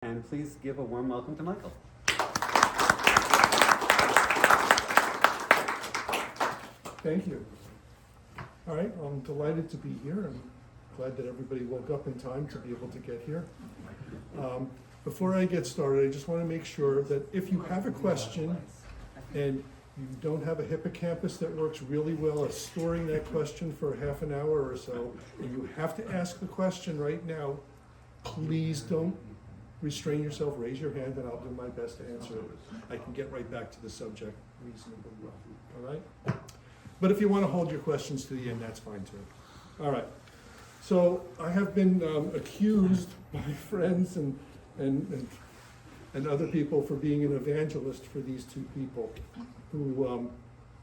And please give a warm welcome to Michael. Thank you. All right, I'm delighted to be here. I'm glad that everybody woke up in time to be able to get here. Before I get started, I just want to make sure that if you have a question and you don't have a hippocampus that works really well at storing that question for half an hour or so, and you have to ask the question right now, please don't restrain yourself, raise your hand, and I'll do my best to answer it. I can get right back to the subject reasonably well, all right? But if you want to hold your questions to the end, that's fine too. All right. So I have been accused by friends and other people for being an evangelist for these two people who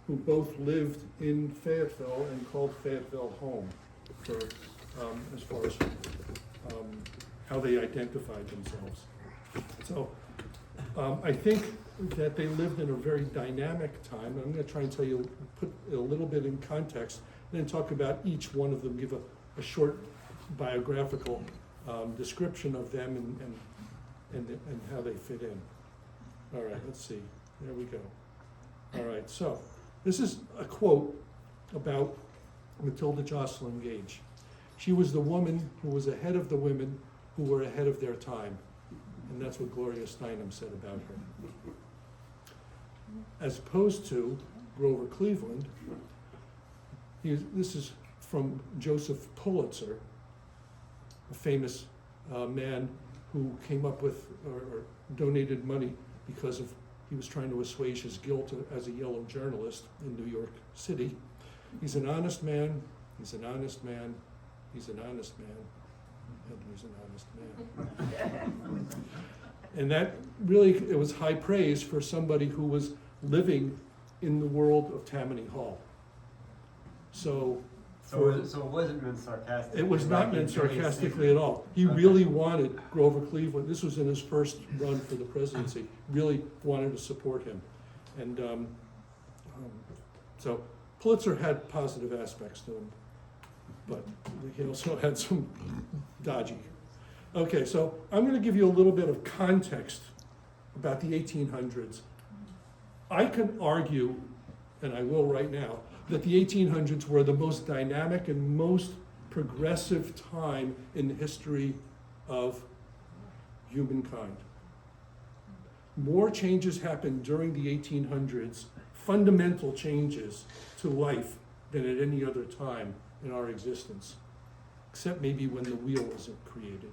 both lived in Fayetteville and called Fayetteville home for as far as how they identified themselves. So I think that they lived in a very dynamic time. I'm going to try and tell you, put a little bit in context, and then talk about each one of them, give a short biographical description of them and how they fit in. All right, let's see. There we go. All right, so this is a quote about Matilda Joslyn Gage. She was the woman who was ahead of the women who were ahead of their time. And that's what Gloria Steinem said about her. As opposed to Grover Cleveland, this is from Joseph Pulitzer, a famous man who came up with or donated money because he was trying to assuage his guilt as a yellow journalist in New York City. He's an honest man, he's an honest man, he's an honest man, and he's an honest man. And that really, it was high praise for somebody who was living in the world of Tammany Hall. So it wasn't meant sarcastically. It was not meant sarcastically at all. He really wanted Grover Cleveland. This was in his first run for the presidency. Really wanted to support him, and so Pulitzer had positive aspects to him, but he also had some dodgy. Okay, so I'm going to give you a little bit of context about the 1800s. I can argue, and I will right now, that the 1800s were the most dynamic and most progressive time in the history of humankind. More changes happened during the 1800s, fundamental changes to life, than at any other time in our existence, except maybe when the wheel wasn't created.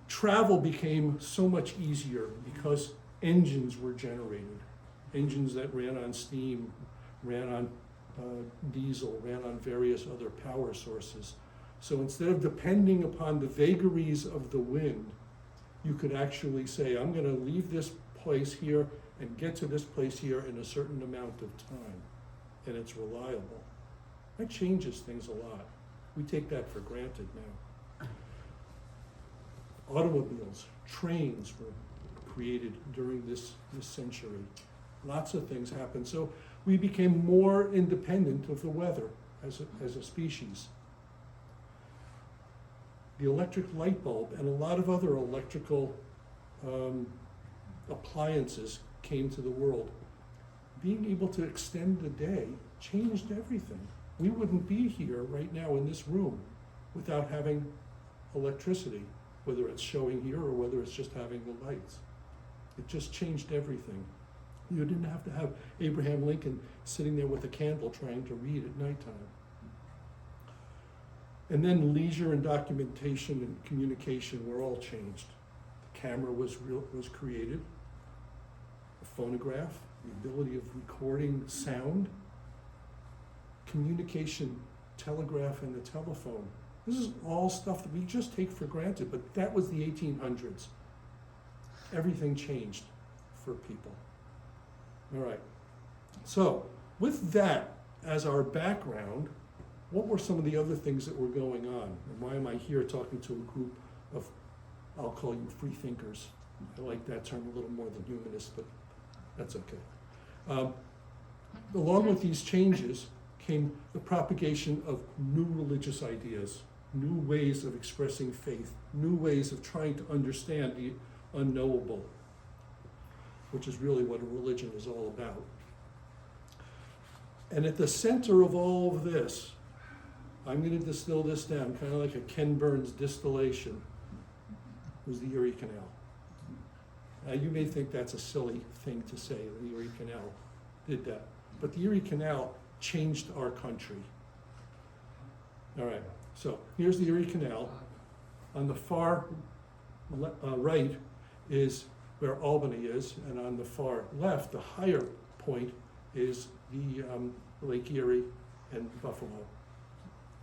Travel became so much easier because engines were generated. Engines that ran on steam, ran on diesel, ran on various other power sources. So instead of depending upon the vagaries of the wind, you could actually say, I'm going to leave this place here and get to this place here in a certain amount of time, and it's reliable. That changes things a lot. We take that for granted now. Automobiles, trains were created during this century. Lots of things happened. So we became more independent of the weather as a species. The electric light bulb and a lot of other electrical appliances came to the world. Being able to extend the day changed everything. We wouldn't be here right now in this room without having electricity, whether it's showing here or whether it's just having the lights. It just changed everything. You didn't have to have Abraham Lincoln sitting there with a candle trying to read at nighttime. And then leisure and documentation and communication were all changed. The camera was created, the phonograph, the ability of recording sound, communication, telegraph, and the telephone. This is all stuff that we just take for granted, but that was the 1800s. Everything changed for people. All right, so with that as our background, what were some of the other things that were going on? And why am I here talking to a group of, I'll call you free thinkers. I like that term a little more than humanist, but that's okay. Along with these changes came the propagation of new religious ideas. new ways of expressing faith, new ways of trying to understand the unknowable, which is really what a religion is all about. And at the center of all of this, I'm going to distill this down, kind of like a Ken Burns distillation, was the Erie Canal. Now, you may think that's a silly thing to say, the Erie Canal did that. But the Erie Canal changed our country. All right, so here's the Erie Canal. On the far right is where Albany is, and on the far left, the higher point, is the Lake Erie and Buffalo.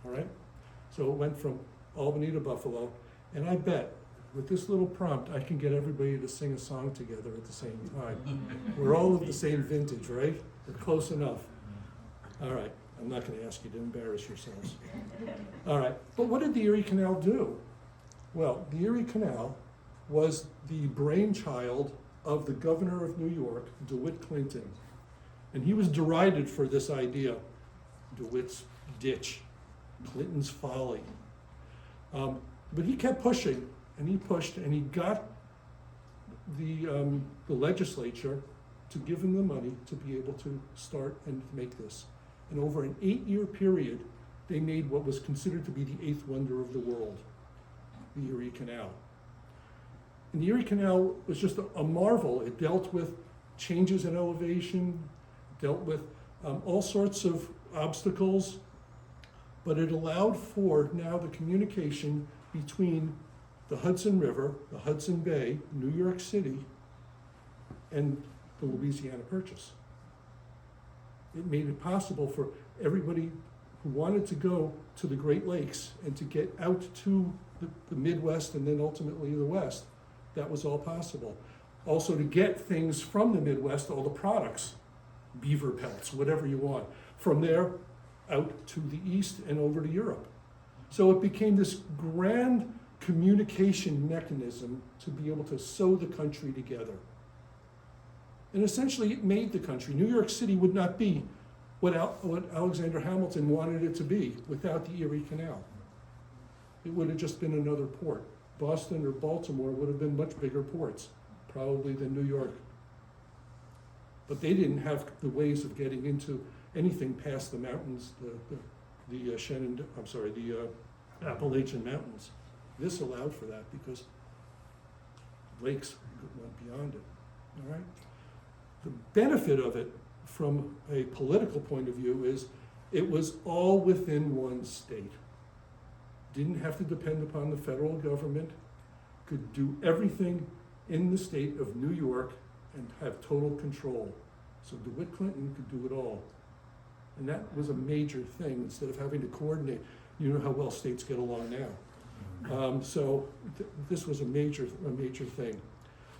All right? So it went from Albany to Buffalo, and I bet with this little prompt, I can get everybody to sing a song together at the same time. We're all of the same vintage, right? We're close enough. All right, I'm not going to ask you to embarrass yourselves. All right, but what did the Erie Canal do? Well, the Erie Canal was the brainchild of the governor of New York, DeWitt Clinton. And he was derided for this idea. DeWitt's ditch, Clinton's folly. But he kept pushing, and he pushed, and he got the legislature to give him the money to be able to start and make this. And over an 8-year period, they made what was considered to be the 8th wonder of the world, the Erie Canal. And the Erie Canal was just a marvel. It dealt with changes in elevation, dealt with all sorts of obstacles, but it allowed for now the communication between the Hudson River, the Hudson Bay, New York City, and the Louisiana Purchase. It made it possible for everybody who wanted to go to the Great Lakes and to get out to the Midwest and then ultimately the West. That was all possible. Also to get things from the Midwest, all the products, beaver pelts, whatever you want, from there out to the East and over to Europe. So it became this grand communication mechanism to be able to sew the country together. And essentially it made the country. New York City would not be what Alexander Hamilton wanted it to be without the Erie Canal. It would have just been another port. Boston or Baltimore would have been much bigger ports, probably than New York. But they didn't have the ways of getting into anything past the mountains, the Appalachian Mountains. This allowed for that because lakes went beyond it. All right. The benefit of it from a political point of view is it was all within one state. Didn't have to depend upon the federal government, could do everything in the state of New York and have total control. So DeWitt Clinton could do it all. And that was a major thing instead of having to coordinate. You know how well states get along now. This was a major thing.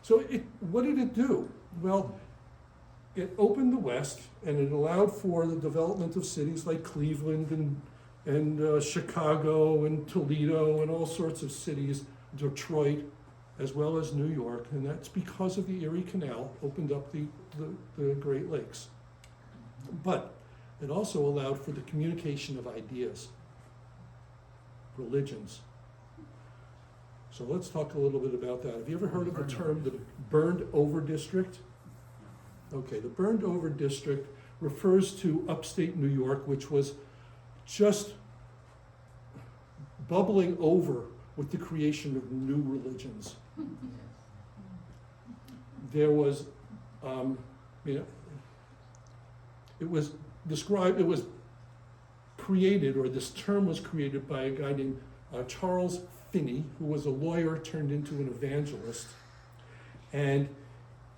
So what did it do? Well, it opened the West and it allowed for the development of cities like Cleveland and Chicago and Toledo and all sorts of cities, Detroit, as well as New York, and that's because of the Erie Canal opened up the Great Lakes. But it also allowed for the communication of ideas, religions. So let's talk a little bit about that. Have you ever heard of the term the burned over district? Okay, the burned over district refers to upstate New York, which was just bubbling over with the creation of new religions. There was, it was described, it was created, or this term was created by a guy named Charles Finney, who was a lawyer turned into an evangelist. And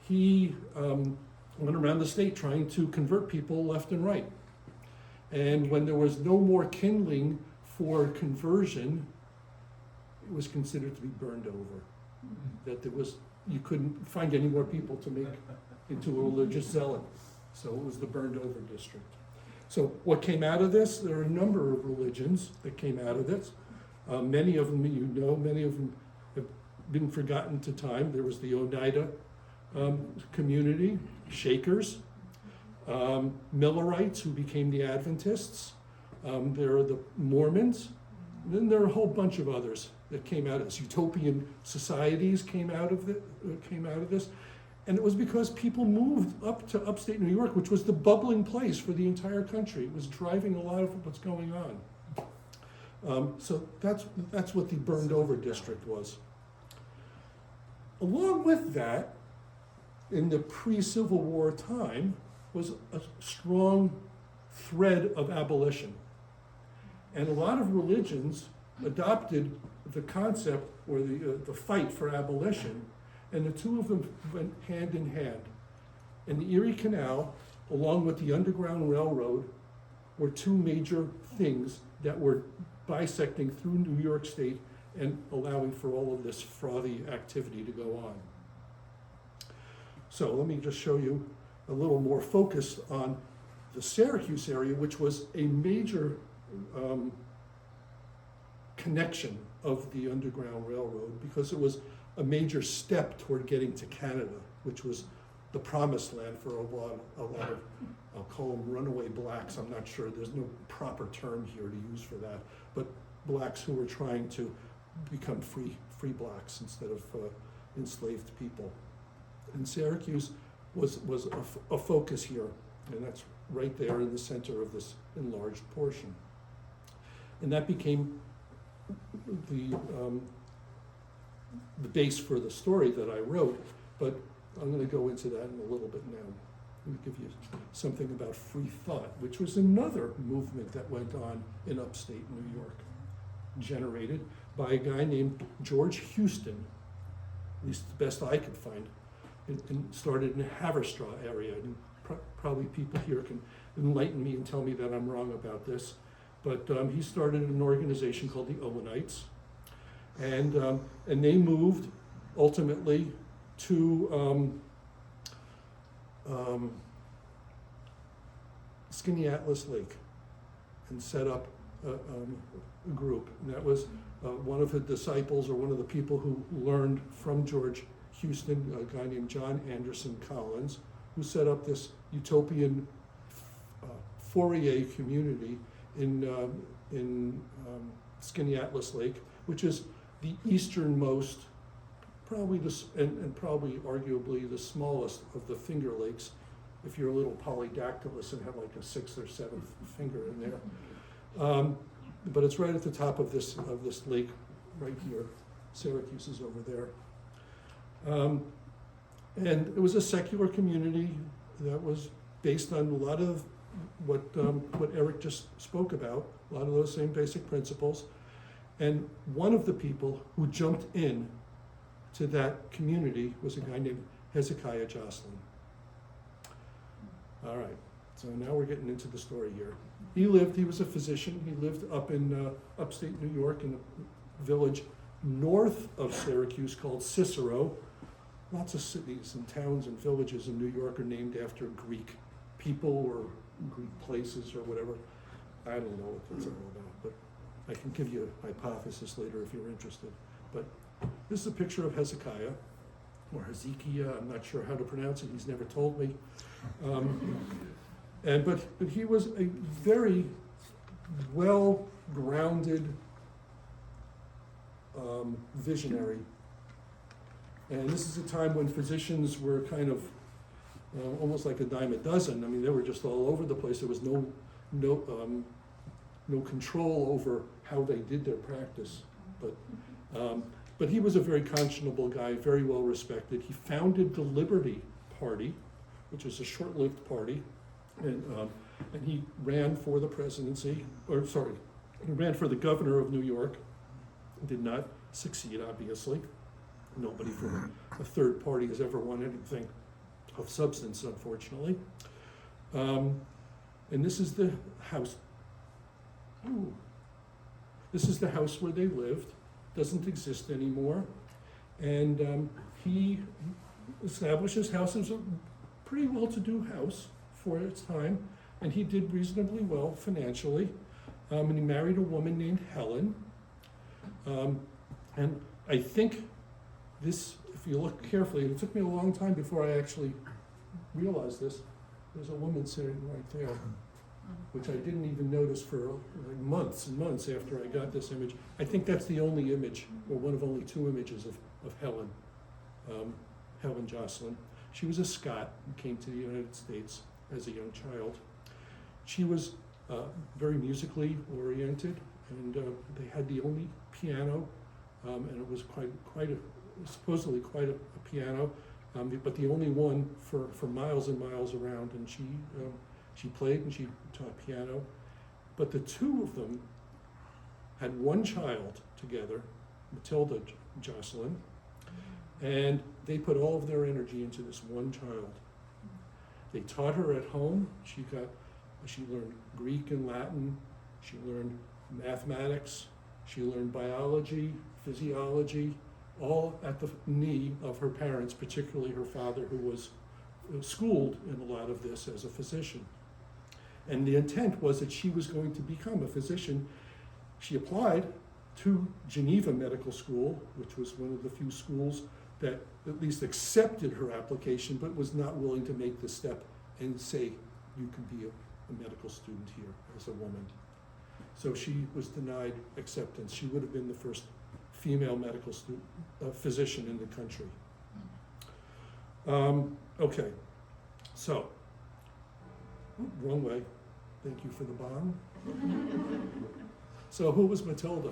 he went around the state trying to convert people left and right. And when there was no more kindling for conversion, it was considered to be burned over. That you couldn't find any more people to make into a religious zealot. So it was the burned over district. So what came out of this? There are a number of religions that came out of this. Many of them you know, many of them have been forgotten to time. There was the Oneida community, Shakers, Millerites who became the Adventists. There are the Mormons, Then there are a whole bunch of others that came out of this. Utopian societies came out of this. And it was because people moved up to upstate New York, which was the bubbling place for the entire country. It was driving a lot of what's going on. So that's what the burned over district was. Along with that, in the pre-Civil War time, was a strong thread of abolition. And a lot of religions adopted the concept or the fight for abolition, and the two of them went hand in hand. And the Erie Canal, along with the Underground Railroad, were two major things that were bisecting through New York State and allowing for all of this frothy activity to go on. So let me just show you a little more focused on the Syracuse area, which was a major connection of the Underground Railroad, because it was a major step toward getting to Canada, which was the promised land for a lot of, I'll call them runaway blacks. I'm not sure, there's no proper term here to use for that, but blacks who were trying to become free blacks instead of enslaved people. And Syracuse was a focus here, and that's right there in the center of this enlarged portion. And that became the base for the story that I wrote, but I'm going to go into that in a little bit now. Let me give you something about free thought, which was another movement that went on in upstate New York, generated by a guy named George Houston, at least the best I could find. And started in the Haverstraw area. And probably people here can enlighten me and tell me that I'm wrong about this. But he started an organization called the Owenites. And they moved ultimately to Skaneateles Lake and set up a group. And that was one of the disciples, or one of the people who learned from George Houston, a guy named John Anderson Collins, who set up this utopian Fourier community in Skaneateles Lake, which is the easternmost, probably and probably arguably the smallest of the Finger Lakes, if you're a little polydactylous and have like a sixth or seventh finger in there. But it's right at the top of this lake, right here. Syracuse is over there. And it was a secular community that was based on a lot of what Eric just spoke about, a lot of those same basic principles. And one of the people who jumped in to that community was a guy named Hezekiah Joslyn. All right, so now we're getting into the story here. He was a physician. He lived up in upstate New York in a village north of Syracuse called Cicero. Lots of cities and towns and villages in New York are named after Greek people or Greek places or whatever. I don't know what that's all about, but I can give you a hypothesis later if you're interested. But this is a picture of Hezekiah, or Hezekiah, I'm not sure how to pronounce it, he's never told me. But he was a very well-grounded visionary. And this is a time when physicians were kind of almost like a dime a dozen. I mean, they were just all over the place. There was no control over how they did their practice. But he was a very conscionable guy, very well respected. He founded the Liberty Party, which is a short-lived party, and he ran for the presidency, he ran for the governor of New York. Did not succeed, obviously. Nobody from a third party has ever won anything of substance, unfortunately. And this is the house. Ooh. This is the house where they lived. Doesn't exist anymore. And he established his house as a pretty well-to-do house for its time, and he did reasonably well financially. And he married a woman named Helen. And I think this, if you look carefully, it took me a long time before I actually realized this. There's a woman sitting right there. which I didn't even notice for like months and months after I got this image. I think that's the only image, or one of only two images of Helen, Helen Joslyn. She was a Scot who came to the United States as a young child. She was very musically oriented, and they had the only piano, and it was supposedly quite a piano, but the only one for miles and miles around. And she played and she taught piano, but the two of them had one child together, Matilda Joslyn, and they put all of their energy into this one child. They taught her at home. She learned Greek and Latin. She learned mathematics. She learned biology, physiology, all at the knee of her parents, particularly her father, who was schooled in a lot of this as a physician. And the intent was that she was going to become a physician. She applied to Geneva Medical School, which was one of the few schools that at least accepted her application, but was not willing to make the step and say, you can be a medical student here as a woman. So she was denied acceptance. She would have been the first female medical physician in the country. Okay, so, wrong way. Thank you for the bomb. So who was Matilda?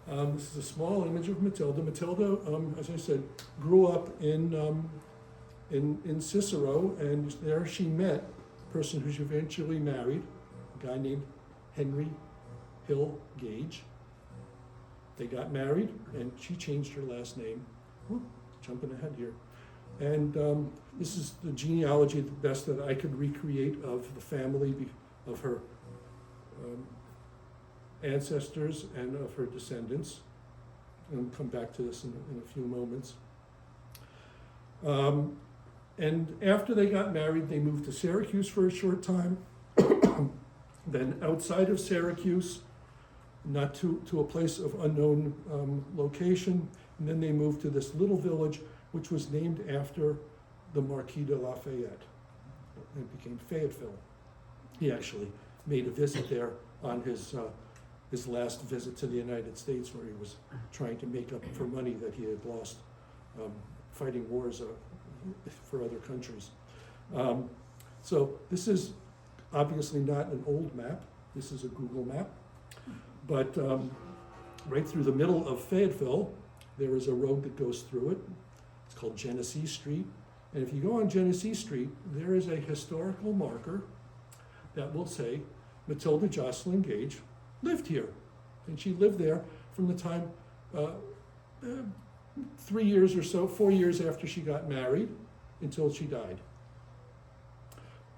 This is a small image of Matilda. Matilda, as I said, grew up in Cicero, and there she met a person who she eventually married, a guy named Henry Hill Gage. They got married, and she changed her last name. Whoop, jumping ahead here. And this is the genealogy, the best that I could recreate of the family, of her ancestors and of her descendants. And we'll come back to this in a few moments. And after they got married, they moved to Syracuse for a short time. Then outside of Syracuse, not to a place of unknown location. And then they moved to this little village, which was named after the Marquis de Lafayette. It became Fayetteville. He actually made a visit there on his last visit to the United States, where he was trying to make up for money that he had lost fighting wars for other countries. So this is obviously not an old map. This is a Google map. But right through the middle of Fayetteville, there is a road that goes through it. It's called Genesee Street. And if you go on Genesee Street, there is a historical marker that will say Matilda Joslyn Gage lived here. And she lived there from the time 3 years or so, 4 years after she got married until she died.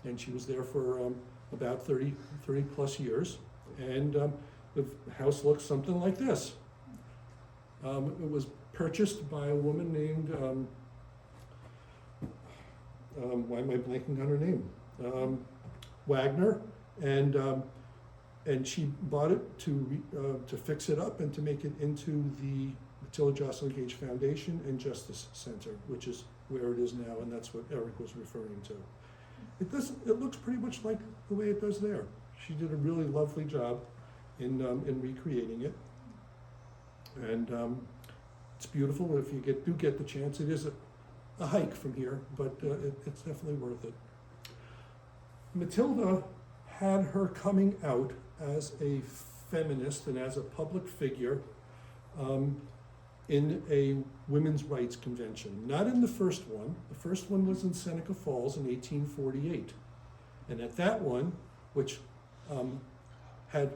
And she was there for about 30 plus years. And the house looks something like this. It was purchased by a woman named, why am I blanking on her name? Wagner, and she bought it to fix it up and to make it into the Matilda Joslyn Gage Foundation and Justice Center, which is where it is now, and that's what Eric was referring to. It looks pretty much like the way it does there. She did a really lovely job in recreating it, and it's beautiful. If you do get the chance, it is a hike from here, but it's definitely worth it. Matilda had her coming out as a feminist and as a public figure in a women's rights convention. Not in the first one. The first one was in Seneca Falls in 1848. And at that one, which had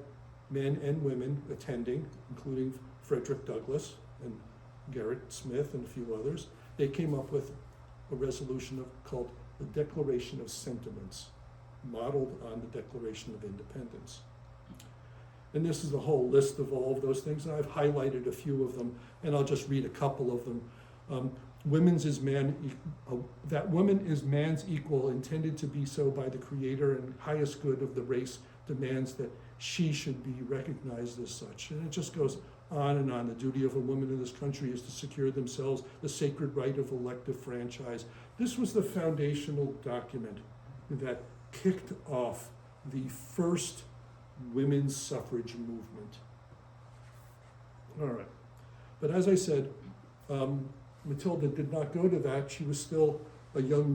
men and women attending, including Frederick Douglass and Gerrit Smith and a few others, they came up with a resolution called the Declaration of Sentiments, modeled on the Declaration of Independence. And this is a whole list of all of those things, and I've highlighted a few of them, and I'll just read a couple of them. That woman is man's equal, intended to be so by the Creator, and highest good of the race demands that she should be recognized as such. And it just goes on and on. The duty of a woman in this country is to secure themselves the sacred right of elective franchise. This was the foundational document that kicked off the first women's suffrage movement. All right. But as I said, Matilda did not go to that. She was still a young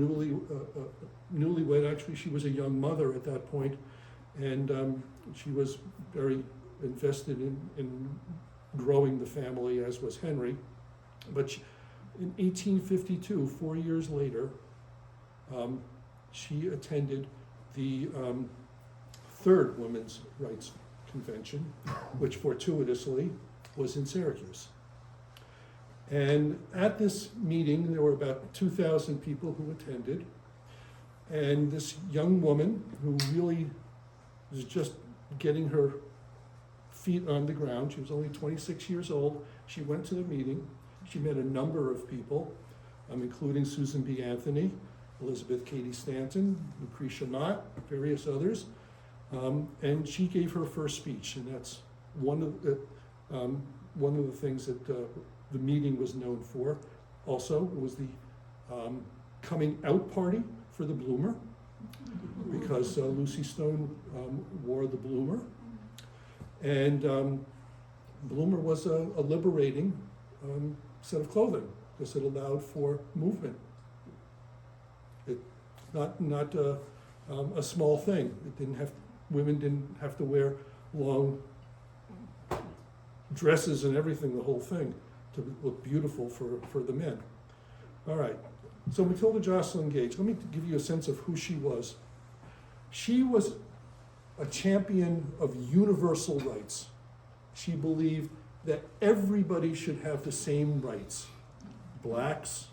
newlywed. Actually, she was a young mother at that point, and she was very invested in growing the family, as was Henry. But in 1852, 4 years later, she attended the Third Women's Rights Convention, which fortuitously was in Syracuse. And at this meeting, there were about 2,000 people who attended. And this young woman, who really was just getting her feet on the ground, she was only 26 years old, she went to the meeting. She met a number of people, including Susan B. Anthony, Elizabeth Cady Stanton, Lucretia Mott, various others. And she gave her first speech, and that's one of the things that the meeting was known for. Also, it was the coming out party for the bloomer, because Lucy Stone wore the bloomer. And bloomer was a liberating set of clothing, because it allowed for movement. It's not a small thing. Women didn't have to wear long dresses and everything, the whole thing, to look beautiful for the men. All right, so Matilda Joslyn Gage, let me give you a sense of who she was. She was a champion of universal rights. She believed that everybody should have the same rights. Blacks,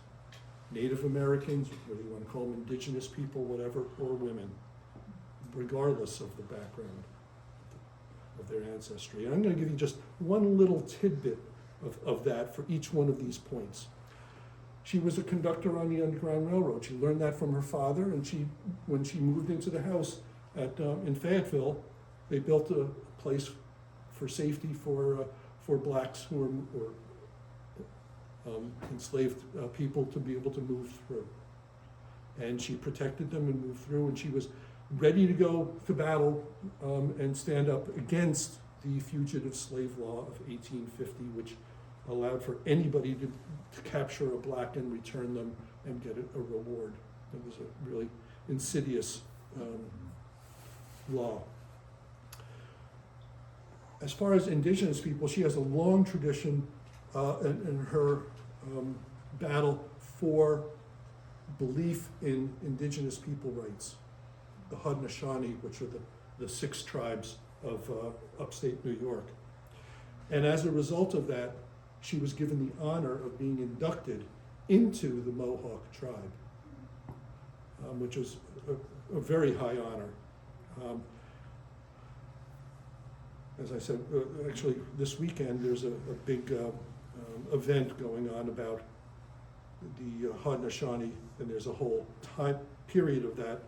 Native Americans, whether you want to call them indigenous people, whatever, or women, regardless of the background of their ancestry. And I'm going to give you just one little tidbit of that for each one of these points. She was a conductor on the Underground Railroad. She learned that from her father, and when she moved into the house in Fayetteville, they built a place for safety for blacks who were enslaved people to be able to move through. And she protected them and moved through, and she was ready to go to battle and stand up against the Fugitive Slave Law of 1850, which allowed for anybody to capture a black and return them and get a reward. It was a really insidious law. As far as indigenous people, she has a long tradition in her battle for belief in indigenous people rights. The Haudenosaunee, which are the 6 tribes of upstate New York. And as a result of that, she was given the honor of being inducted into the Mohawk tribe, which is a very high honor. As I said, actually this weekend there's a big event going on about the Haudenosaunee, and there's a whole time period of that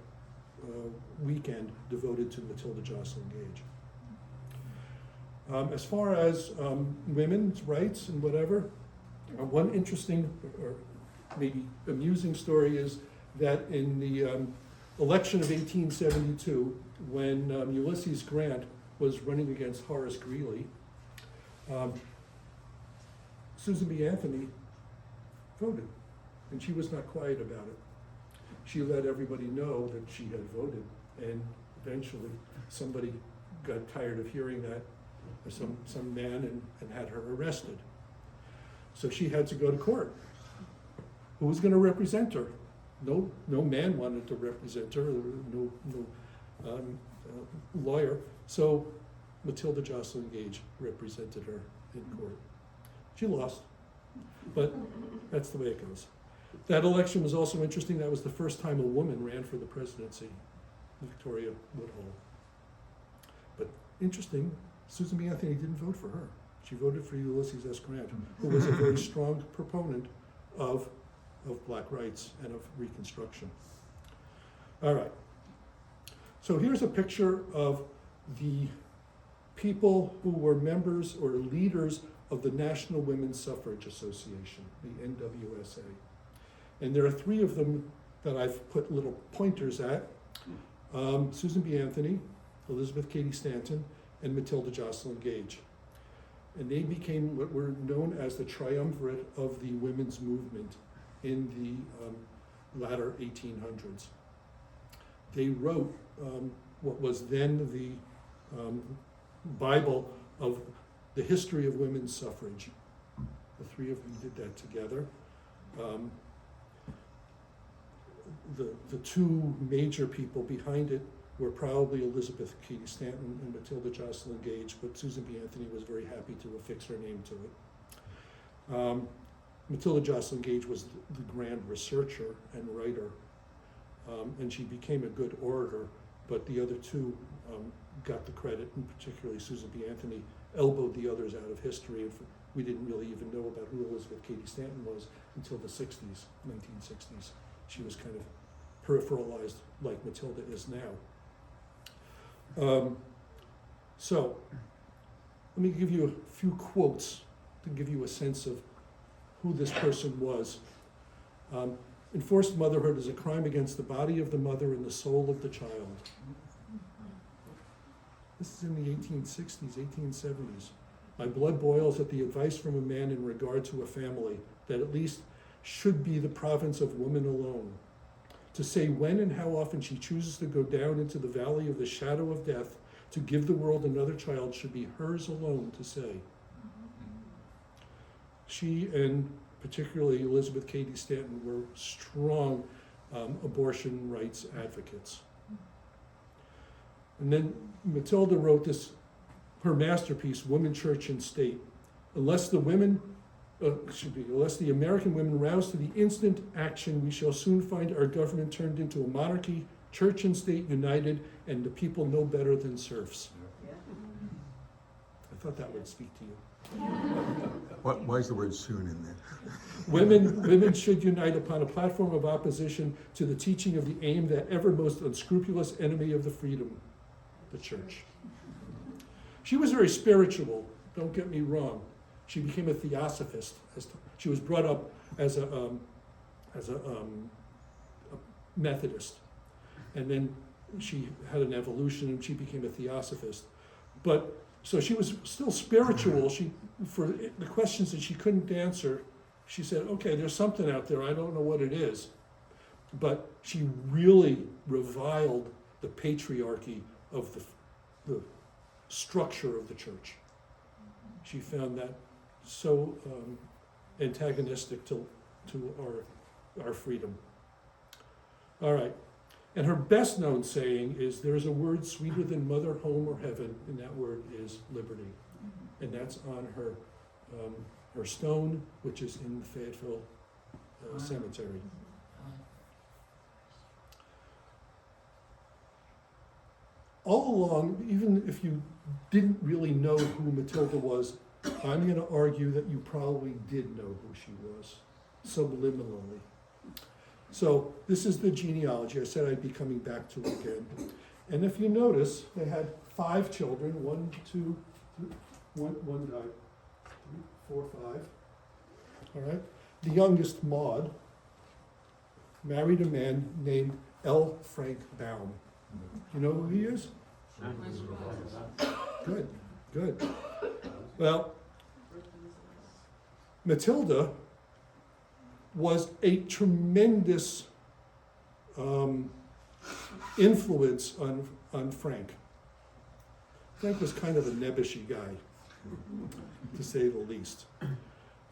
weekend devoted to Matilda Joslyn Gage. As far as women's rights and whatever, one interesting or maybe amusing story is that in the election of 1872, when Ulysses Grant was running against Horace Greeley, Susan B. Anthony voted, and she was not quiet about it. She let everybody know that she had voted, and eventually somebody got tired of hearing that, or some man, and had her arrested. So she had to go to court. Who was going to represent her? No man wanted to represent her, no lawyer. So Matilda Joslyn Gage represented her in court. She lost, but that's the way it goes. That election was also interesting. That was the first time a woman ran for the presidency, Victoria Woodhull. But interesting, Susan B. Anthony didn't vote for her. She voted for Ulysses S. Grant, who was a very strong proponent of black rights and of Reconstruction. All right. So here's a picture of the people who were members or leaders of the National Women's Suffrage Association, the NWSA. And there are 3 of them that I've put little pointers at. Susan B. Anthony, Elizabeth Cady Stanton, and Matilda Joslyn Gage. And they became what were known as the triumvirate of the women's movement in the latter 1800s. They wrote what was then the Bible of the history of women's suffrage. The three of them did that together. The two major people behind it were probably Elizabeth Cady Stanton and Matilda Joslyn Gage, but Susan B. Anthony was very happy to affix her name to it. Matilda Joslyn Gage was the grand researcher and writer, and she became a good orator, but the other two got the credit, and particularly Susan B. Anthony elbowed the others out of history, and we didn't really even know about who Elizabeth Cady Stanton was until the 60s, 1960s. She was kind of peripheralized like Matilda is now. So, let me give you a few quotes to give you a sense of who this person was. Enforced motherhood is a crime against the body of the mother and the soul of the child. This is in the 1860s, 1870s. My blood boils at the advice from a man in regard to a family that at least should be the province of woman alone. To say when and how often she chooses to go down into the valley of the shadow of death to give the world another child should be hers alone to say. She and particularly Elizabeth Cady Stanton were strong abortion rights advocates. And then Matilda wrote this, her masterpiece, Woman, Church, and State. Unless the American women rouse to the instant action, we shall soon find our government turned into a monarchy, church and state united, and the people no better than serfs. I thought that would speak to you. Why is the word soon in there? Women should unite upon a platform of opposition to the teaching of the aim that ever most unscrupulous enemy of the freedom, the church. She was very spiritual, don't get me wrong. She became a theosophist. She was brought up as a Methodist, and then she had an evolution and she became a theosophist. But so she was still spiritual. For the questions that she couldn't answer, she said, "Okay, there's something out there. I don't know what it is." But she really reviled the patriarchy of the structure of the church. She found that so antagonistic to our freedom. All right. And her best known saying is, "There's a word sweeter than mother, home, or heaven," and that word is liberty. And that's on her stone, which is in the Fayetteville Cemetery. All along, even if you didn't really know who Matilda was, I'm going to argue that you probably did know who she was, subliminally. So this is the genealogy. I said I'd be coming back to it again. And if you notice, they had 5 children. 1, 2, 3, one died. 3, 4, 5. All right. The youngest, Maud, married a man named L. Frank Baum. You know who he is? Good, good. Well, Matilda was a tremendous influence on Frank. Frank was kind of a nebbishy guy, to say the least.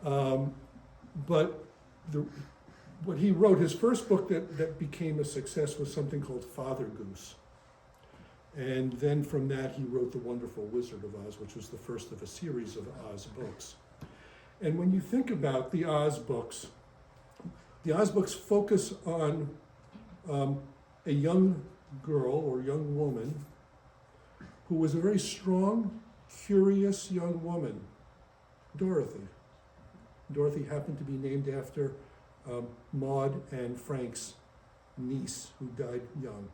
But what he wrote, his first book that became a success was something called Father Goose. And then from that, he wrote The Wonderful Wizard of Oz, which was the first of a series of Oz books. And when you think about the Oz books focus on a young girl or young woman who was a very strong, curious young woman, Dorothy. Dorothy happened to be named after Maud and Frank's niece, who died young.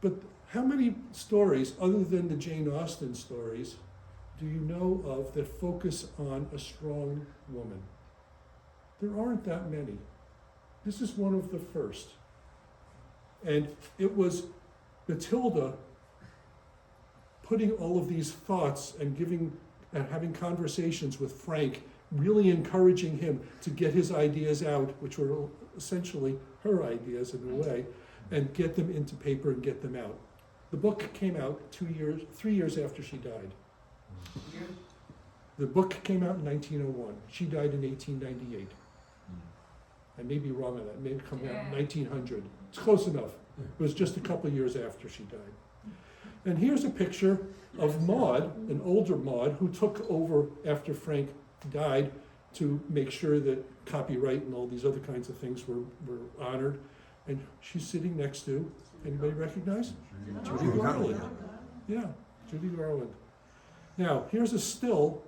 But how many stories, other than the Jane Austen stories, do you know of that focus on a strong woman? There aren't that many. This is one of the first. And it was Matilda putting all of these thoughts and having conversations with Frank, really encouraging him to get his ideas out, which were essentially her ideas in a way, and get them into paper and get them out. The book came out 3 years after she died. The book came out in 1901. She died in 1898. I may be wrong on that. It may have come out in 1900. It's close enough. It was just a couple of years after she died. And here's a picture of Maud, an older Maud, who took over after Frank died to make sure that copyright and all these other kinds of things were honored. And she's sitting next to, anybody recognize? Judy Garland. Yeah, Judy Garland. Now, here's a still,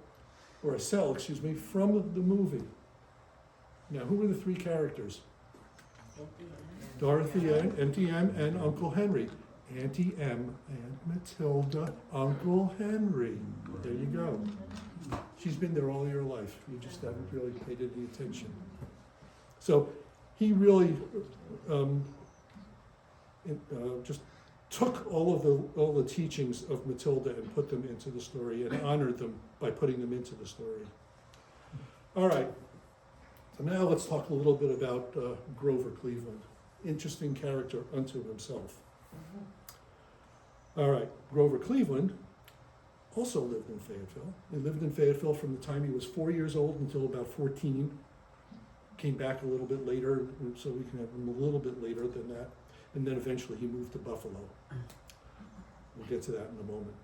or a cell, excuse me, from the movie. Now, who were the three characters? Dorothy and Auntie M and Uncle Henry. Auntie M and Matilda, Uncle Henry. There you go. She's been there all your life. You just haven't really paid any attention. So he really just took all the teachings of Matilda and put them into the story and honored them by putting them into the story. All right. So now let's talk a little bit about Grover Cleveland. Interesting character unto himself. All right, Grover Cleveland also lived in Fayetteville. He lived in Fayetteville from the time he was 4 years old until about 14. Came back a little bit later, so we can have him a little bit later than that. And then eventually he moved to Buffalo. We'll get to that in a moment.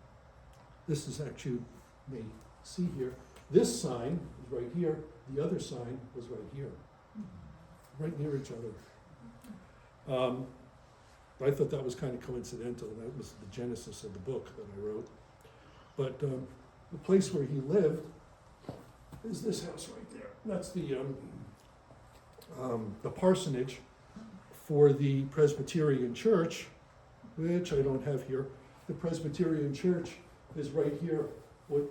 This is actually, you may see here, this sign is right here. The other sign was right here, right near each other. I thought that was kind of coincidental. That was the genesis of the book that I wrote. But the place where he lived is this house right there. That's the parsonage for the Presbyterian Church, which I don't have here. The Presbyterian Church is right here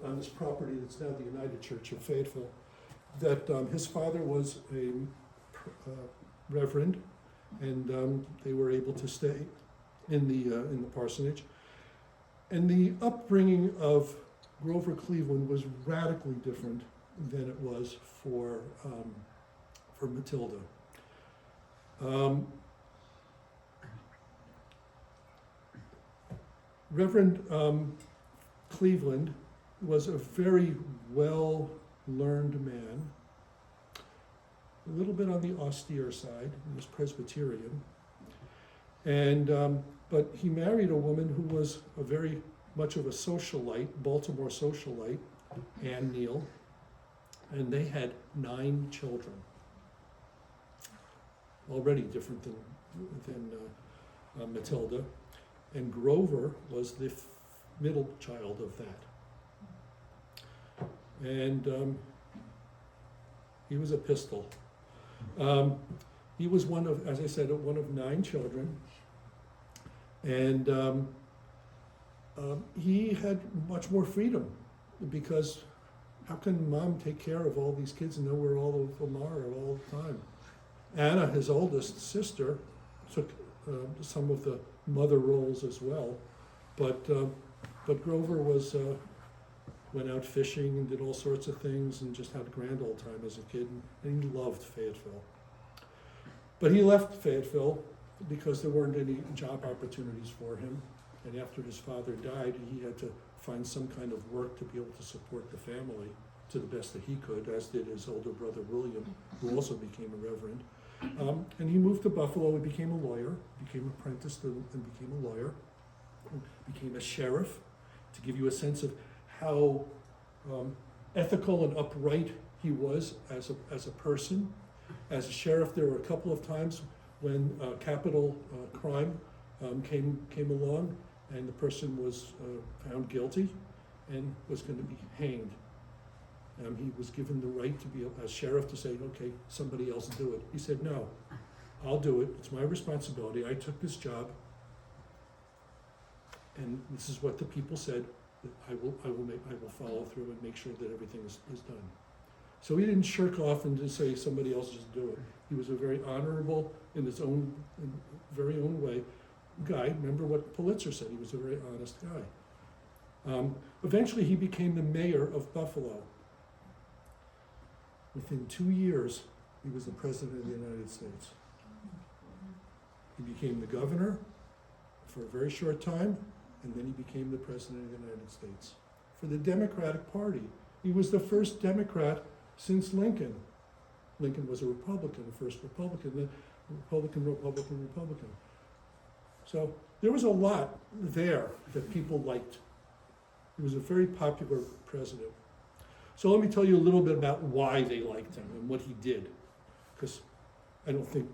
on this property that's now the United Church of Fayetteville. That his father was a reverend, and they were able to stay in the parsonage. And the upbringing of Grover Cleveland was radically different than it was for Matilda. Reverend Cleveland was a very well-learned man, a little bit on the austere side. He was Presbyterian, and but he married a woman who was a very much of a socialite, Baltimore socialite, Ann Neal, and they had 9 children. Already different than Matilda, and Grover was the middle child of that, and he was a pistol. He was one of, as I said, one of 9 children, and he had much more freedom, because how can mom take care of all these kids and know where all of them are all the time? Anna, his oldest sister, took some of the mother roles as well, but Grover went out fishing and did all sorts of things and just had a grand old time as a kid, and he loved Fayetteville. But he left Fayetteville because there weren't any job opportunities for him, and after his father died, he had to find some kind of work to be able to support the family to the best that he could, as did his older brother William, who also became a reverend. And he moved to Buffalo and became a lawyer, became apprenticed and became a lawyer, became a sheriff, to give you a sense of how ethical and upright he was as a person. As a sheriff, there were a couple of times when capital crime came along, and the person was found guilty and was going to be hanged. He was given the right to be a sheriff to say, okay, somebody else do it. He said, no, I'll do it. It's my responsibility. I took this job, and this is what the people said. That I will follow through and make sure that everything is done. So he didn't shirk off and just say somebody else just do it. He was a very honorable in his own very own way, guy. Remember what Pulitzer said, he was a very honest guy. Eventually he became the mayor of Buffalo. Within 2 years, he was the president of the United States. He became the governor for a very short time, and then he became the president of the United States. For the Democratic Party, he was the first Democrat since Lincoln. Lincoln was a Republican, the first Republican, then Republican. So there was a lot there that people liked. He was a very popular president. So let me tell you a little bit about why they liked him and what he did, because I don't think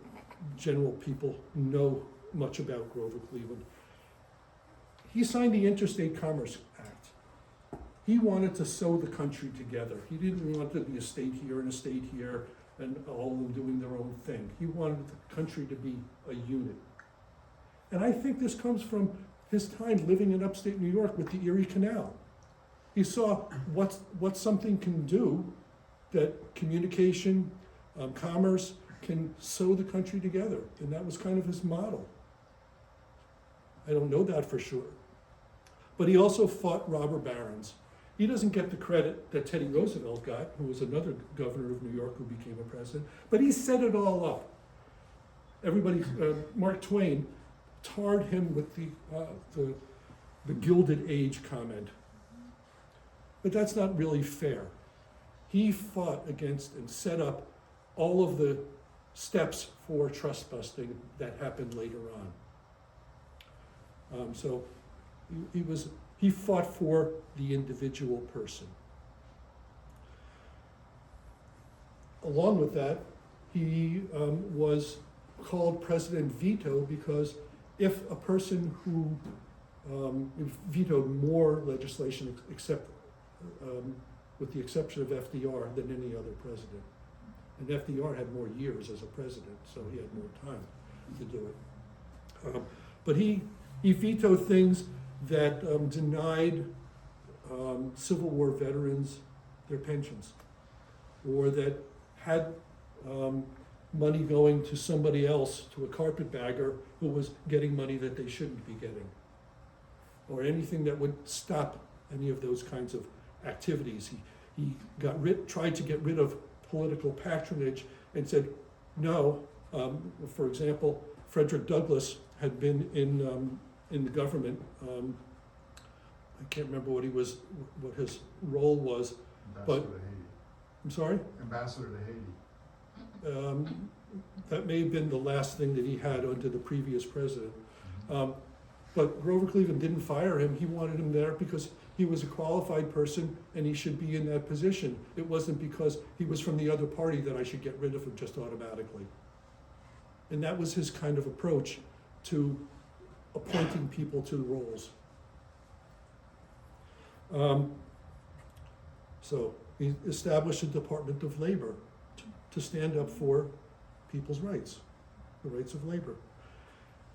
general people know much about Grover Cleveland. He signed the Interstate Commerce Act. He wanted to sew the country together. He didn't want to be a state here and a state here and all of them doing their own thing. He wanted the country to be a unit. And I think this comes from his time living in upstate New York with the Erie Canal. He saw what something can do, that communication, commerce can sew the country together. And that was kind of his model. I don't know that for sure. But he also fought robber barons. He doesn't get the credit that Teddy Roosevelt got, who was another governor of New York who became a president, but he set it all up. Everybody, Mark Twain tarred him with the Gilded Age comment. But that's not really fair. He fought against and set up all of the steps for trust busting that happened later on. So he fought for the individual person. Along with that, he was called President Veto because if a person who vetoed more legislation except with the exception of FDR than any other president. And FDR had more years as a president, so he had more time to do it. But he vetoed things that denied Civil War veterans their pensions, or that had money going to somebody else, to a carpetbagger who was getting money that they shouldn't be getting, or anything that would stop any of those kinds of activities. He tried to get rid of political patronage and said no. For example, Frederick Douglass had been in the government. I can't remember what his role was. Ambassador to Haiti. I'm sorry? Ambassador to Haiti. That may have been the last thing that he had under the previous president. But Grover Cleveland didn't fire him. He wanted him there because he was a qualified person and he should be in that position. It wasn't because he was from the other party that I should get rid of him just automatically. And that was his kind of approach to appointing people to the roles. So he established a Department of Labor to stand up for people's rights, the rights of labor.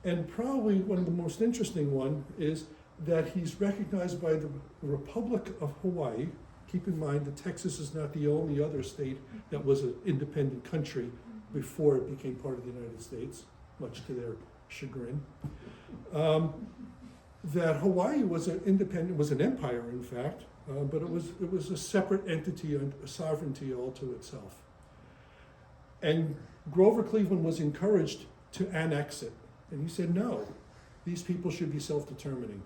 And probably one of the most interesting one is that he's recognized by the Republic of Hawaii. Keep in mind that Texas is not the only other state that was an independent country before it became part of the United States, much to their chagrin. That Hawaii was an empire, in fact, but it was a separate entity and a sovereignty all to itself. And Grover Cleveland was encouraged to annex it. And he said, no, these people should be self-determining.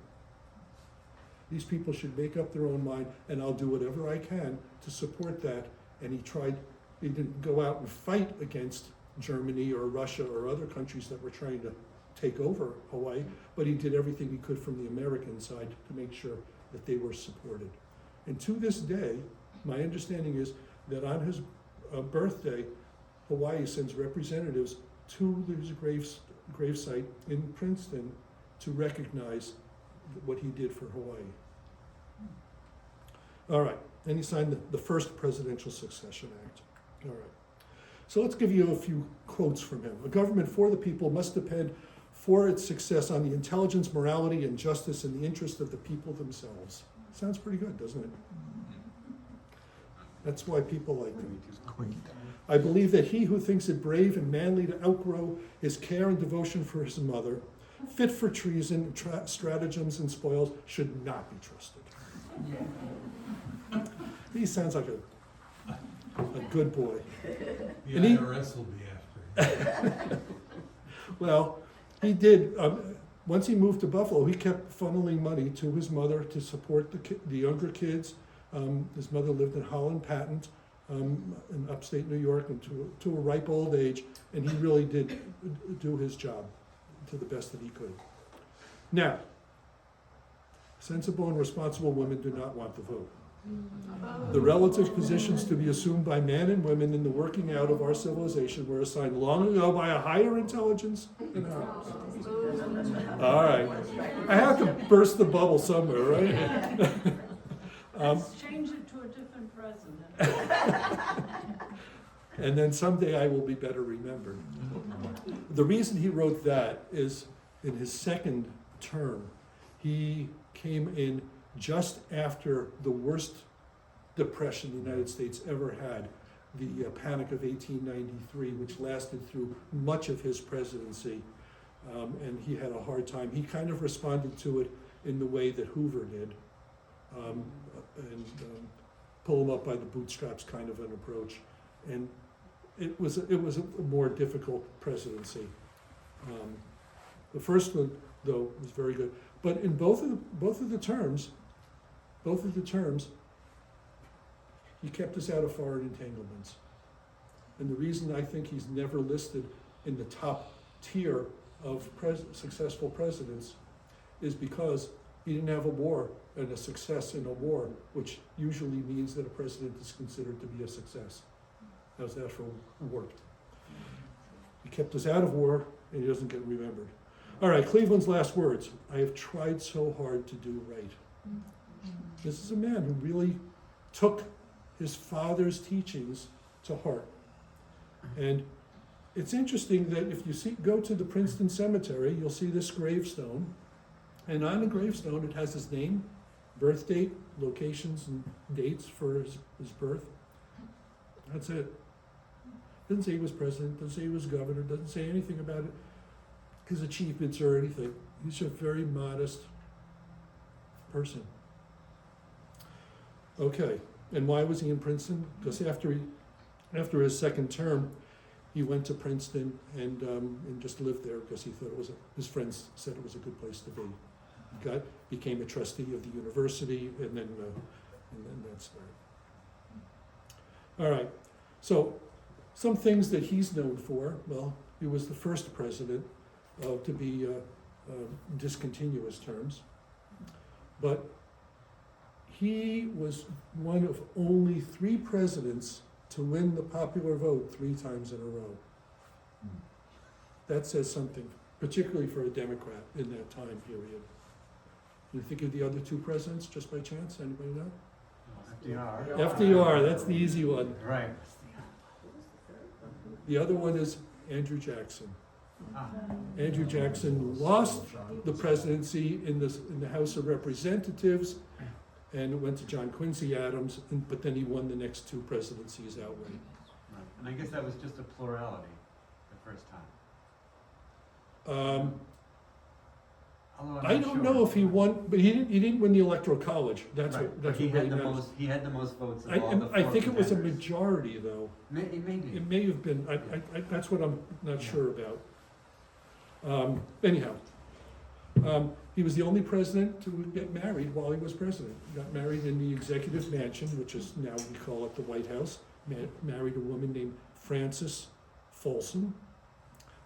These people should make up their own mind, and I'll do whatever I can to support that. And he didn't go out and fight against Germany or Russia or other countries that were trying to take over Hawaii, but he did everything he could from the American side to make sure that they were supported. And to this day, my understanding is that on his birthday, Hawaii sends representatives to his gravesite in Princeton to recognize what he did for Hawaii. All right, and he signed the first Presidential Succession Act. All right, so let's give you a few quotes from him. A government for the people must depend for its success on the intelligence, morality, and justice in the interest of the people themselves. Sounds pretty good, doesn't it? That's why people like him. Quaint. I believe that he who thinks it brave and manly to outgrow his care and devotion for his mother, fit for treason, stratagems and spoils, should not be trusted. He sounds like a good boy. The And he- IRS will be after you. Well, he did, once he moved to Buffalo, he kept funneling money to his mother to support the younger kids. His mother lived in Holland Patent, in upstate New York, and to a ripe old age, and he really did do his job to the best that he could. Now, sensible and responsible women do not want the vote. The relative positions to be assumed by men and women in the working out of our civilization were assigned long ago by a higher intelligence than ours. All right. I have to burst the bubble somewhere, right? Let's change it to a different president. And then someday I will be better remembered. The reason he wrote that is in his second term, he came in just after the worst depression the United States ever had, the Panic of 1893, which lasted through much of his presidency, and he had a hard time. He kind of responded to it in the way that Hoover did, and pull him up by the bootstraps kind of an approach. And it was a more difficult presidency. The first one, though, was very good. But in both of the terms, he kept us out of foreign entanglements. And the reason I think he's never listed in the top tier of successful presidents is because he didn't have a war and a success in a war, which usually means that a president is considered to be a success. How's that for war? He kept us out of war, and he doesn't get remembered. All right, Cleveland's last words. I have tried so hard to do right. This is a man who really took his father's teachings to heart. And it's interesting that if you go to the Princeton Cemetery, you'll see this gravestone. And on the gravestone, it has his name, birth date, locations, and dates for his birth. That's it. Doesn't say he was president, doesn't say he was governor, doesn't say anything about it, his achievements or anything. He's a very modest person. Okay, and why was he in Princeton? Because after his second term, he went to Princeton and just lived there because he thought his friends said it was a good place to be. He became a trustee of the university, and then that's there. All right, so some things that he's known for. Well, he was the first president to be discontinuous terms, but he was one of only 3 presidents to win the popular vote 3 times in a row. That says something, particularly for a Democrat in that time period. You think of the other 2 presidents just by chance? Anybody know? FDR. FDR, that's the easy one. Right. The other one is Andrew Jackson. Ah. Andrew Jackson lost the presidency in the House of Representatives, and it went to John Quincy Adams, but then he won the next 2 presidencies outright. Right. And I guess that was just a plurality the first time. Although I'm I not don't sure. know if he won, but he didn't win the Electoral College. That's Right, what but he really had the matters. most. He had the most votes of I, all and the 4 I think it was a contenders. majority, though. It may be. It may have been. That's what I'm not sure about. Anyhow, he was the only president to get married while he was president. He got married in the Executive Mansion, which is now we call it the White House. Married a woman named Frances Folsom.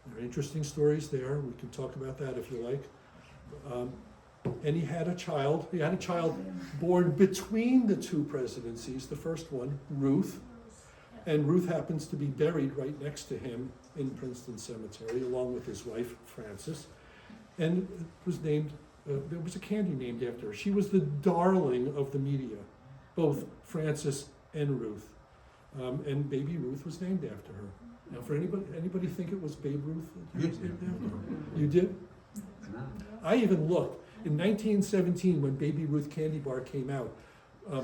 There are interesting stories there. We can talk about that if you like. And he had a child. He had a child born between the 2 presidencies. The first one, Ruth. And Ruth happens to be buried right next to him in Princeton Cemetery, along with his wife, Frances. And it was named, there was a candy named after her. She was the darling of the media, both Frances and Ruth. And baby Ruth was named after her. Now, for anybody think it was Babe Ruth that he was named after? You did? No. I even looked. In 1917, when Baby Ruth Candy Bar came out,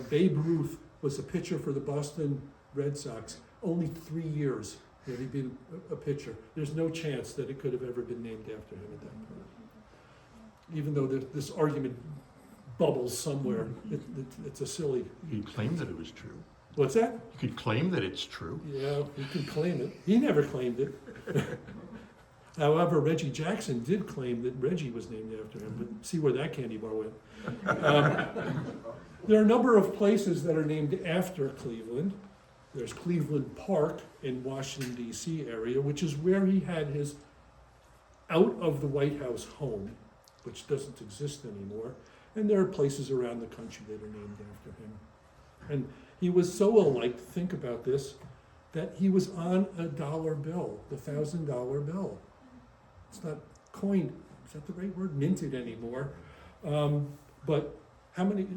Babe Ruth was a pitcher for the Boston Red Sox. Only 3 years had he been a pitcher. There's no chance that it could have ever been named after him at that point. even though this argument bubbles somewhere, it's a silly. You could claim that it was true. What's that? You could claim that it's true. Yeah, he could claim it. He never claimed it. However, Reggie Jackson did claim that Reggie was named after him, but see where that candy bar went. There are a number of places that are named after Cleveland. There's Cleveland Park in Washington, D.C. area, which is where he had his out of the White House home, which doesn't exist anymore. And there are places around the country that are named after him. And he was so alike, think about this, that he was on a dollar bill, the $1,000 bill. It's not coined, is that the right word? Minted anymore. But how many,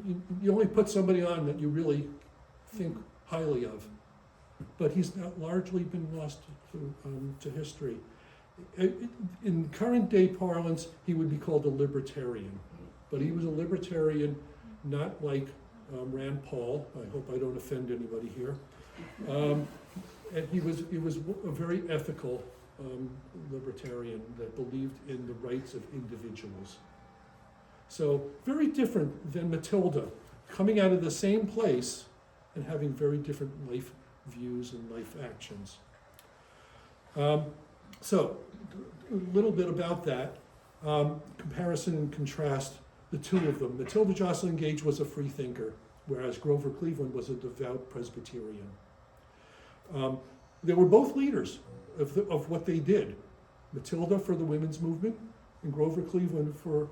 you only put somebody on that you really think highly of. But he's not largely been lost to history. In current day parlance, he would be called a libertarian. But he was a libertarian, not like Rand Paul. I hope I don't offend anybody here. And he was a very ethical libertarian that believed in the rights of individuals. So very different than Matilda, coming out of the same place and having very different life views and life actions. So a little bit about that. Comparison and contrast the two of them. Matilda Joslyn Gage was a free thinker, whereas Grover Cleveland was a devout Presbyterian. They were both leaders of what they did. Matilda for the women's movement, and Grover Cleveland for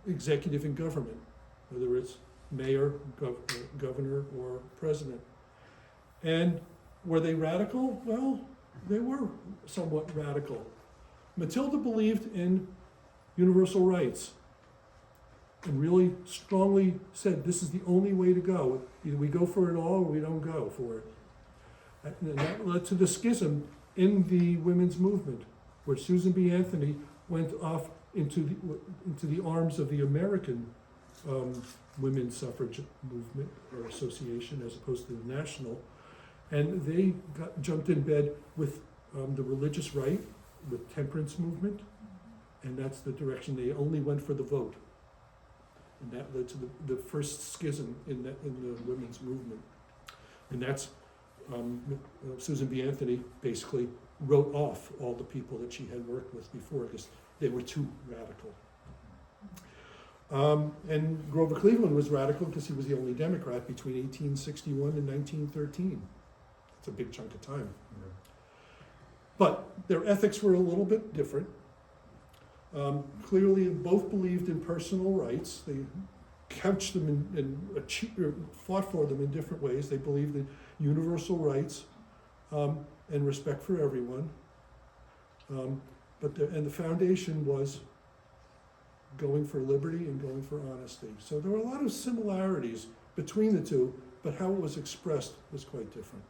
executive and government, whether it's mayor, governor, or president. And were they radical? Well, they were somewhat radical. Matilda believed in universal rights and really strongly said this is the only way to go. Either we go for it all or we don't go for it. And that led to the schism in the women's movement, where Susan B. Anthony went off into the arms of the American women's suffrage movement or association as opposed to the national. And they jumped in bed with the religious right, with temperance movement, and that's the direction they only went for the vote. And that led to the first schism in the women's movement. And that's Susan B. Anthony basically wrote off all the people that she had worked with before because they were too radical. And Grover Cleveland was radical because he was the only Democrat between 1861 and 1913. It's a big chunk of time. But their ethics were a little bit different. Clearly, both believed in personal rights. They couched them and fought for them in different ways. They believed in universal rights and respect for everyone. But the foundation was going for liberty and going for honesty. So there were a lot of similarities between the two, but how it was expressed was quite different.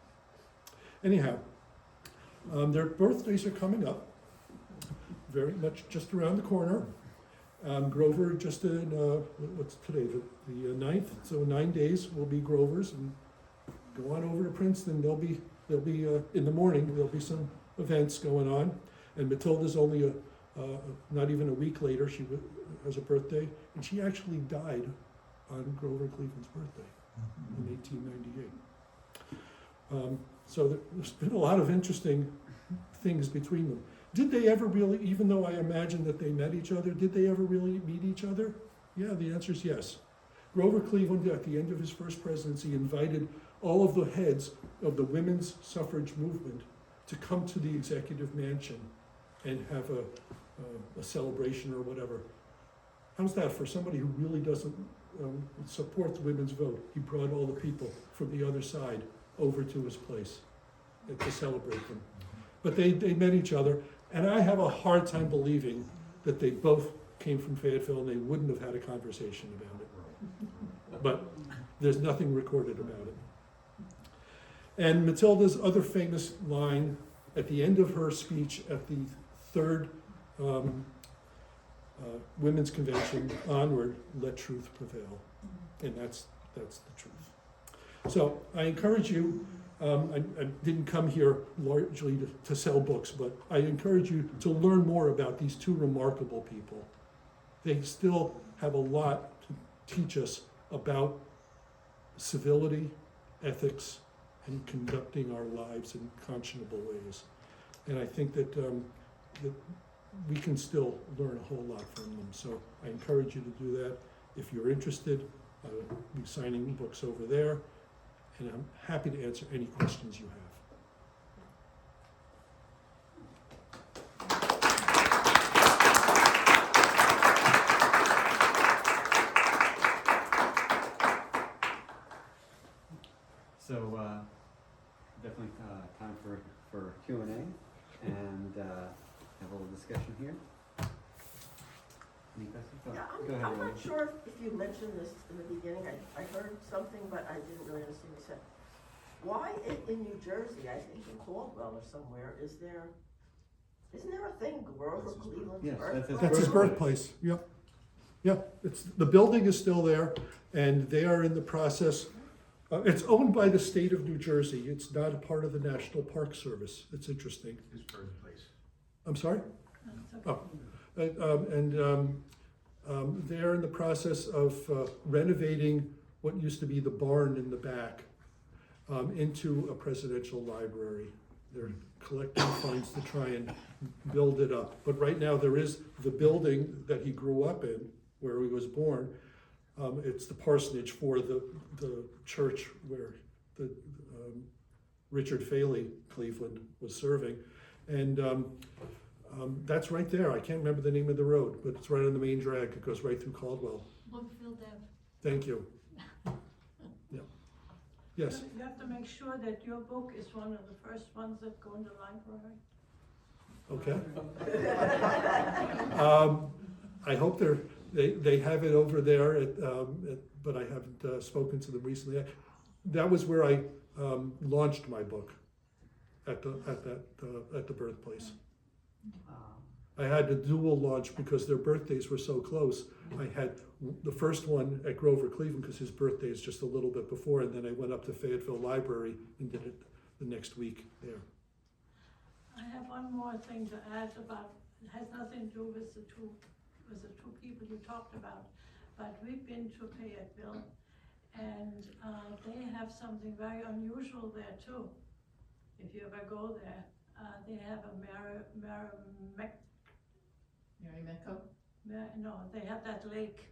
Anyhow, their birthdays are coming up, very much just around the corner. Grover just in, what's today, the 9th, so 9 days will be Grover's, and go on over to Princeton, there'll be in the morning, there'll be some events going on, and Matilda's only not even a week later, she has a birthday, and she actually died on Grover Cleveland's birthday in 1898. So there's been a lot of interesting things between them. Did they ever really, even though I imagine that they met each other, did they ever really meet each other? Yeah, the answer is yes. Grover Cleveland, at the end of his first presidency, invited all of the heads of the women's suffrage movement to come to the executive mansion and have a celebration or whatever. How's that for somebody who really doesn't support the women's vote? He brought all the people from the other side over to his place to celebrate them. But they met each other, and I have a hard time believing that they both came from Fayetteville and they wouldn't have had a conversation about it. But there's nothing recorded about it. And Matilda's other famous line at the end of her speech at the third Women's Convention, onward, let truth prevail. And that's the truth. So I encourage you, I didn't come here largely to sell books, but I encourage you to learn more about these two remarkable people, they still have a lot to teach us about civility, ethics, and conducting our lives in conscionable ways. And I think that we can still learn a whole lot from them. So I encourage you to do that. If you're interested, I'll be signing books over there, and I'm happy to answer any questions you have. So, definitely time for Q&A and have a little discussion here. Any questions? Oh, Yeah, go ahead, I'm not Rose. sure if you mentioned this in the beginning, I heard something, but I didn't really understand what you said. Why in New Jersey, I think in Caldwell or somewhere, isn't there a thing, Grover That's his Cleveland's Yes, birthplace? That's his birthplace, yep. Yeah, the building is still there, and they are in the process. It's owned by the state of New Jersey. It's not a part of the National Park Service. It's interesting. His birthplace. I'm sorry? That's okay. Oh. They're in the process of renovating what used to be the barn in the back into a presidential library. They're collecting funds to try and build it up. But right now, there is the building that he grew up in, where he was born. It's the parsonage for the church where the Richard Faley Cleveland was serving. And that's right there. I can't remember the name of the road, but it's right on the main drag. It goes right through Caldwell. Brookfield Ave. Thank you. Yeah. Yes. You have to make sure that your book is one of the first ones that go in the library. Okay. I hope they have it over there, but I haven't spoken to them recently. That was where I launched my book, at the birthplace. I had a dual launch because their birthdays were so close. I had the first one at Grover Cleveland because his birthday is just a little bit before, and then I went up to Fayetteville Library and did it the next week there. I have one more thing to add about, it has nothing to do with the two people you talked about, but we've been to Fayetteville, and they have something very unusual there too. If you ever go there, they have a no, they have that lake.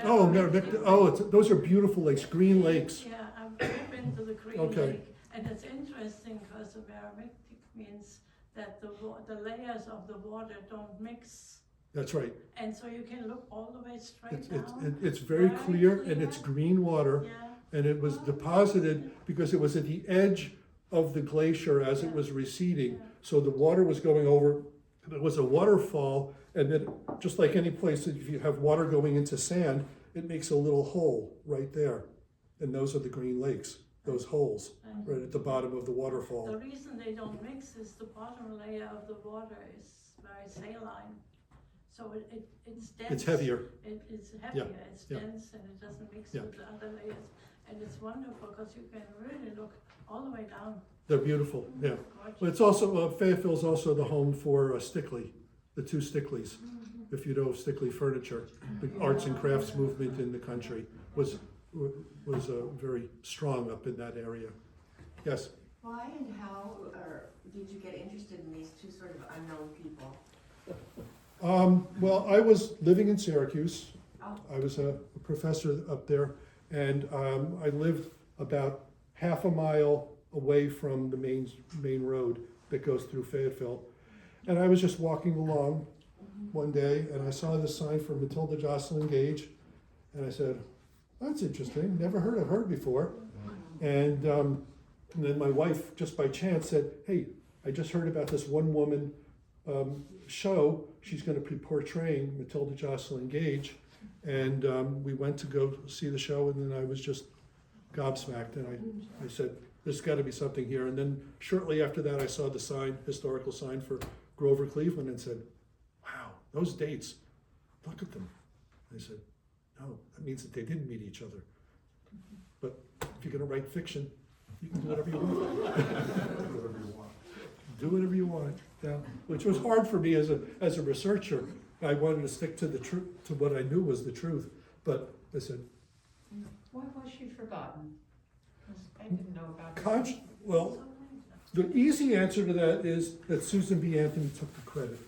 Oh, those are beautiful lakes, green lakes. Yeah, I've been to the Green Okay. Lake, and it's interesting because the meromictic means that the layers of the water don't mix, That's right. and so you can look all the way straight It's down. it's very clear, and it's green water, Yeah, and it was deposited because it was at the edge of the glacier as it was receding. Yeah. So the water was going over, it was a waterfall, and then just like any place, if you have water going into sand, it makes a little hole right there. And those are the Green Lakes, those holes, and right at the bottom of the the waterfall. reason they don't mix is the bottom layer of the water is very saline, so it's dense. It's heavier. It's heavier, it's yeah. dense, and it doesn't mix Yeah. with the other layers, and it's wonderful because you can really look all the way down. They're beautiful, yeah. Gorgeous. But it's also, Fayetteville's also the home for Stickley, the two Stickleys. Mm-hmm. If you know of Stickley Furniture, the arts and crafts movement in the country was very strong up in that area. Yes? Why and how did you get interested in these two sort of unknown people? Well, I was living in Syracuse. Oh. I was a professor up there, and I lived about half a mile away from the main road that goes through Fayetteville. And I was just walking along one day, and I saw this sign for Matilda, Joslyn, Gage, and I said, "That's interesting. Never heard of her before." And then my wife, just by chance, said, "Hey, I just heard about this one woman show. She's going to be portraying Matilda, Joslyn, Gage." And we went to go see the show, and then I was just gobsmacked, and I said, "There's got to be something here." And then shortly after that, I saw the sign, historical sign for Grover Cleveland, and said, "Wow, those dates, look at them." I said, "No, that means that they didn't meet each other." But if you're going to write fiction, you can do whatever you want. Whatever you want. Do whatever you want. Yeah, which was hard for me as a researcher. I wanted to stick to the truth, to what I knew was the truth, but I said, Why was she forgotten? 'Cause I didn't know about her. well, the easy answer to that is that Susan B. Anthony took the credit.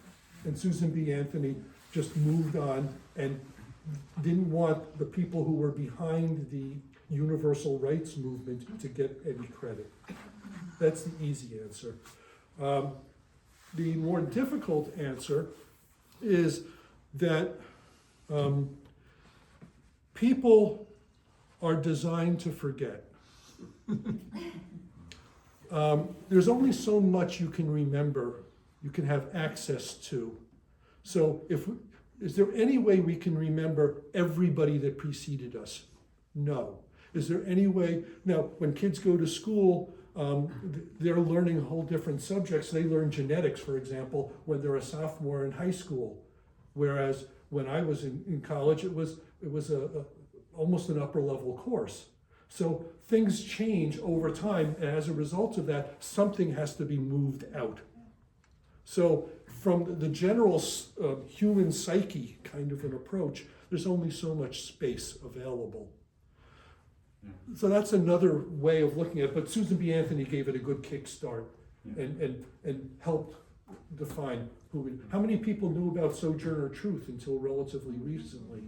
And Susan B. Anthony just moved on and didn't want the people who were behind the universal rights movement to get any credit. That's the easy answer. The more difficult answer is that people are designed to forget. There's only so much you can remember, you can have access to. So is there any way we can remember everybody that preceded us? No. Is there any way, now when kids go to school, they're learning whole different subjects. They learn genetics, for example, when they're a sophomore in high school. Whereas when I was in college, it was almost an upper level course. So things change over time, and as a result of that, something has to be moved out. So from the general human psyche kind of an approach, there's only so much space available. So that's another way of looking at it, but Susan B. Anthony gave it a good kickstart and helped define how many people knew about Sojourner Truth until relatively recently.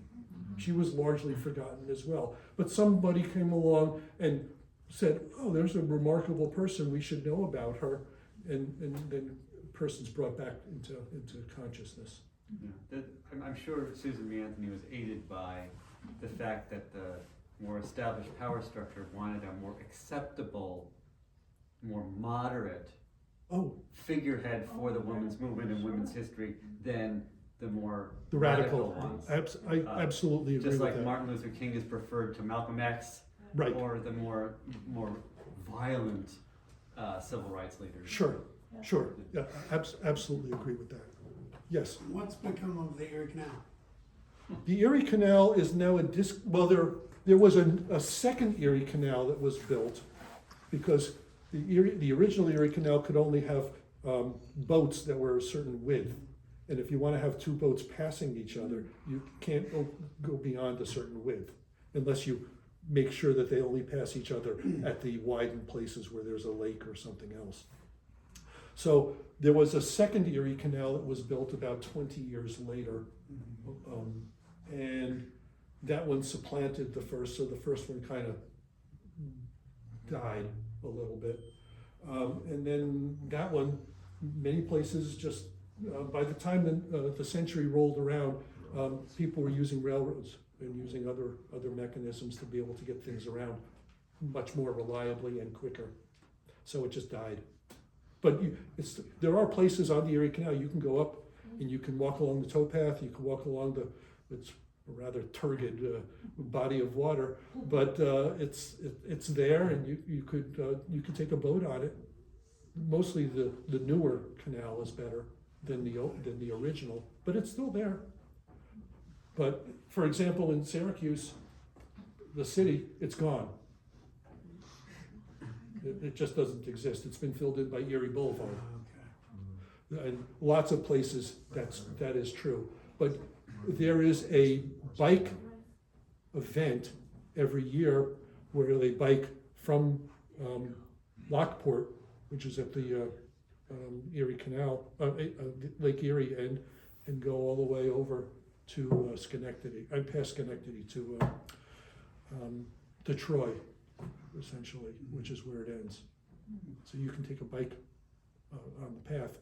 She was largely forgotten as well. But somebody came along and said, oh, there's a remarkable person, we should know about her, and then person's brought back into consciousness. Yeah. I'm sure Susan B. Anthony was aided by the fact that the more established power structure wanted a more acceptable, more moderate figurehead for the women's movement and women's history than the more radical ones. I absolutely agree just with like that. Martin Luther King is preferred to Malcolm X, Right. or the more violent civil rights leaders. Sure. Yeah, absolutely agree with that. Yes. What's become of the Erie Canal? The Erie Canal is now there was a second Erie Canal that was built because the original Erie Canal could only have boats that were a certain width. And if you want to have two boats passing each other, you can't go beyond a certain width unless you make sure that they only pass each other at the widened places where there's a lake or something else. So there was a second Erie Canal that was built about 20 years later. And that one supplanted the first, so the first one kind of died a little bit. And then that one, many places just, by the time the century rolled around, people were using railroads and using other mechanisms to be able to get things around much more reliably and quicker. So it just died. But there are places on the Erie Canal you can go up and you can walk along the towpath, you can walk along it's a rather turgid body of water, but it's there, and you could take a boat on it. Mostly the newer canal is better than the original, but it's still there. But for example, in Syracuse, the city, it's gone. It just doesn't exist. It's been filled in by Erie Boulevard. And lots of places that is true. But there is a bike event every year where they bike from Lockport, which is at the Erie Canal, Lake Erie end, and go all the way over to Schenectady. I'm past Schenectady to Troy, essentially, which is where it ends. So you can take a bike on the path.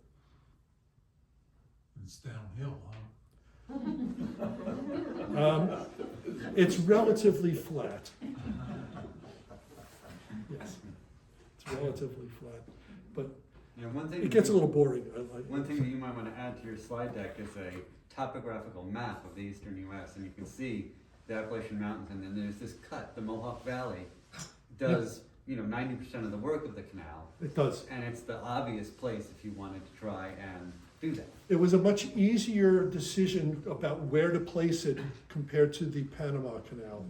It's downhill, huh? It's relatively flat. Yes, it's relatively flat, but One thing it gets a little boring. One thing that you might want to add to your slide deck is a topographical map of the eastern U.S. and you can see the Appalachian Mountains, and then there's this cut, the Mohawk Valley, does 90% of the work of the canal. It does. And it's the obvious place if you wanted to try and do that. It was a much easier decision about where to place it compared to the Panama Canal.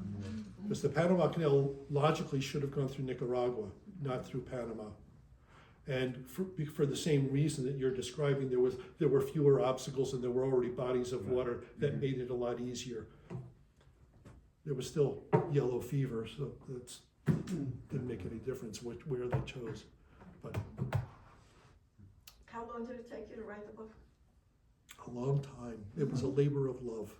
Because the Panama Canal logically should have gone through Nicaragua, not through Panama. And for the same reason that you're describing, there were fewer obstacles and there were already bodies of water that made it a lot easier. There was still yellow fever, so that's didn't make any difference where they chose. But How long did it take you to write the book? a long time. It was a labor of love.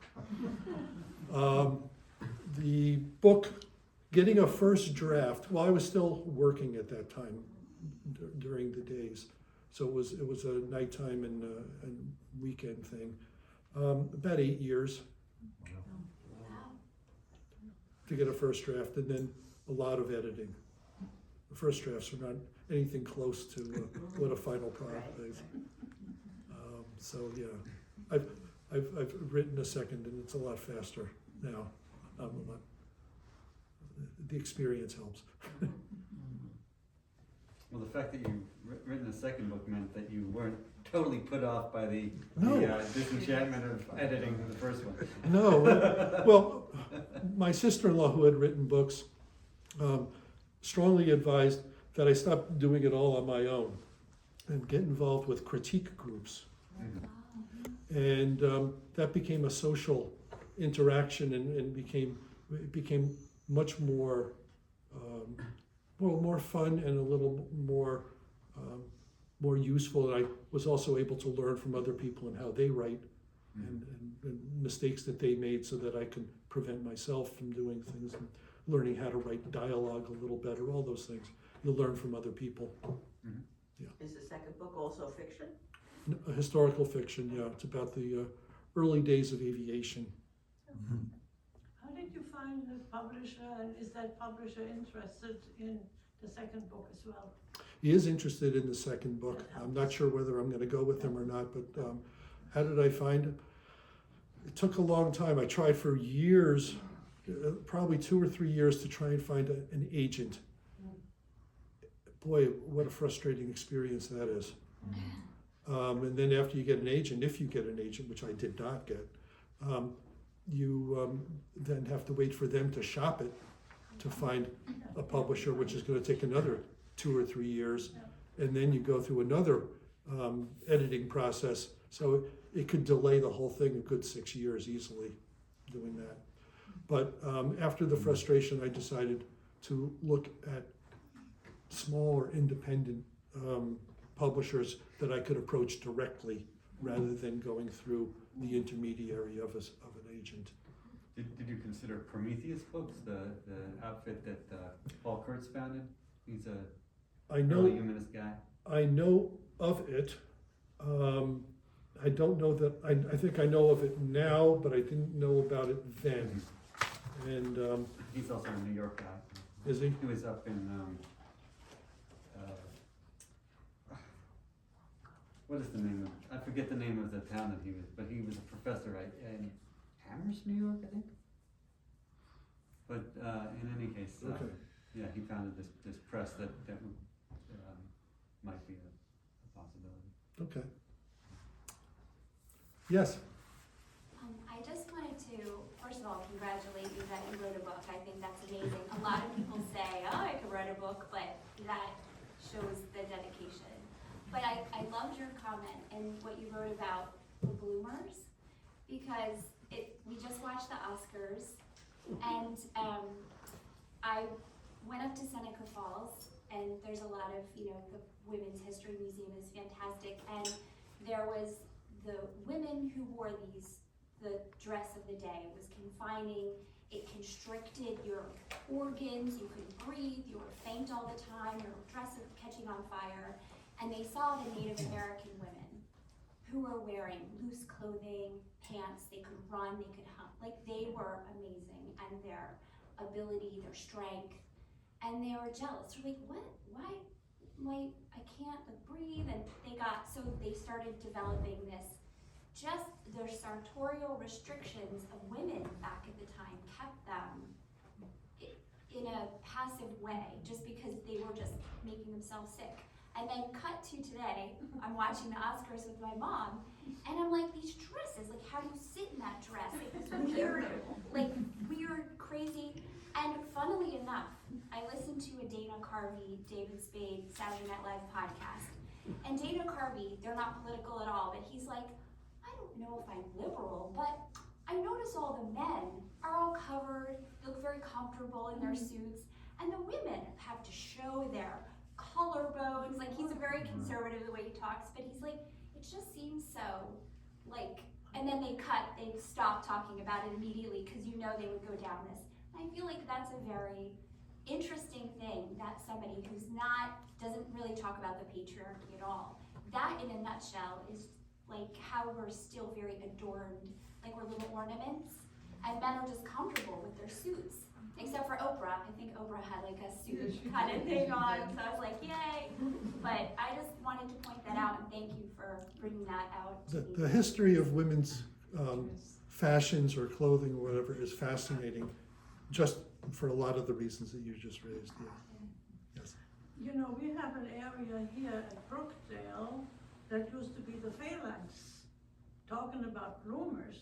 The book, getting a first draft, well, I was still working at that time during the days. So it was a nighttime and weekend thing. About 8 years to get a first draft, and then a lot of editing. The first drafts are not anything close to what a final product is. So yeah, I've written a second, and it's a lot faster now. The experience helps. Well, the fact that you've written a second book meant that you weren't totally put off by the No. disenchantment of editing the first one. No, well, my sister-in-law, who had written books, strongly advised that I stop doing it all on my own and get involved with critique groups. And that became a social interaction and became much more more fun and a little more useful. And I was also able to learn from other people and how they write and mistakes that they made, so that I can prevent myself from doing things, and learning how to write dialogue a little better. All those things you learn from other people. Is the second book also fiction? A historical fiction, yeah. It's about the early days of aviation. How did you find the publisher, and is that publisher interested in the second book as well? He is interested in the second book. I'm not sure whether I'm going to go with him or not, but how did I find it? It took a long time. I tried for years, probably 2 or 3 years, to try and find an agent. Boy, what a frustrating experience that is. And then after you get an agent, if you get an agent, which I did not get, you then have to wait for them to shop it to find a publisher, which is going to take another 2 or 3 years. And then you go through another editing process. So it could delay the whole thing a good 6 years easily doing that. But after the frustration, I decided to look at smaller independent publishers that I could approach directly rather than going through the intermediary of an agent. Did you consider Prometheus Books, the outfit that Paul Kurtz founded? He's a early humanist guy. I know of it. I don't know that, I think I know of it now, but I didn't know about it then. And he's also a New York guy. is he? He was up in what is the name of? I forget the name of the town that he was, but he was a professor in Amherst, New York, I think. But in any case, Okay. yeah, he founded this press that might be a possibility. Okay. Yes. I just wanted to, first of all, congratulate you that you wrote a book. I think that's amazing. A lot of people say, oh, I could write a book, but that shows the dedication. But I loved your comment and what you wrote about the bloomers, because we just watched the Oscars, and I went up to Seneca Falls, and there's a lot of, the Women's History Museum is fantastic, and there was the women who wore the dress of the day. It was confining, it constricted your organs, you couldn't breathe, you were faint all the time, your dress was catching on fire. And they saw the Native American women who were wearing loose clothing, pants, they could run, they could hunt. Like, they were amazing, and their ability, their strength, and they were jealous. They're like, what, why, I can't breathe, and so they started developing this, just their sartorial restrictions of women back at the time kept them in a passive way, just because they were just making themselves sick. And then cut to today, I'm watching the Oscars with my mom, and I'm like, these dresses, like, how do you sit in that dress? Like, this weird, crazy. And funnily enough, I listened to a Dana Carvey Carvey, David Spade, Saturday Night Live podcast. And Dana Carvey, they're not political at all, but he's like, I don't know if I'm liberal, but I notice all the men are all covered, they look very comfortable in their suits, and the women have to show their collarbones. Like, he's a very conservative the way he talks, but he's like, it just seems so, like, and then they stop talking about it immediately because you know they would go down this. And I feel like that's a very interesting thing that somebody who's doesn't really talk about the patriarchy at all. That in a nutshell is like how we're still very adorned, like we're little ornaments, and men are just comfortable with their suits. Except for Oprah. I think Oprah had like a suit kind of thing on, so I was like, yay. But I just wanted to point that out and thank you for bringing that out. The history of women's fashions or clothing or whatever is fascinating, just for a lot of the reasons that you just raised. Yeah. Yes. You know, we have an area here at Brookdale that used to be the phalanx, talking about rumors.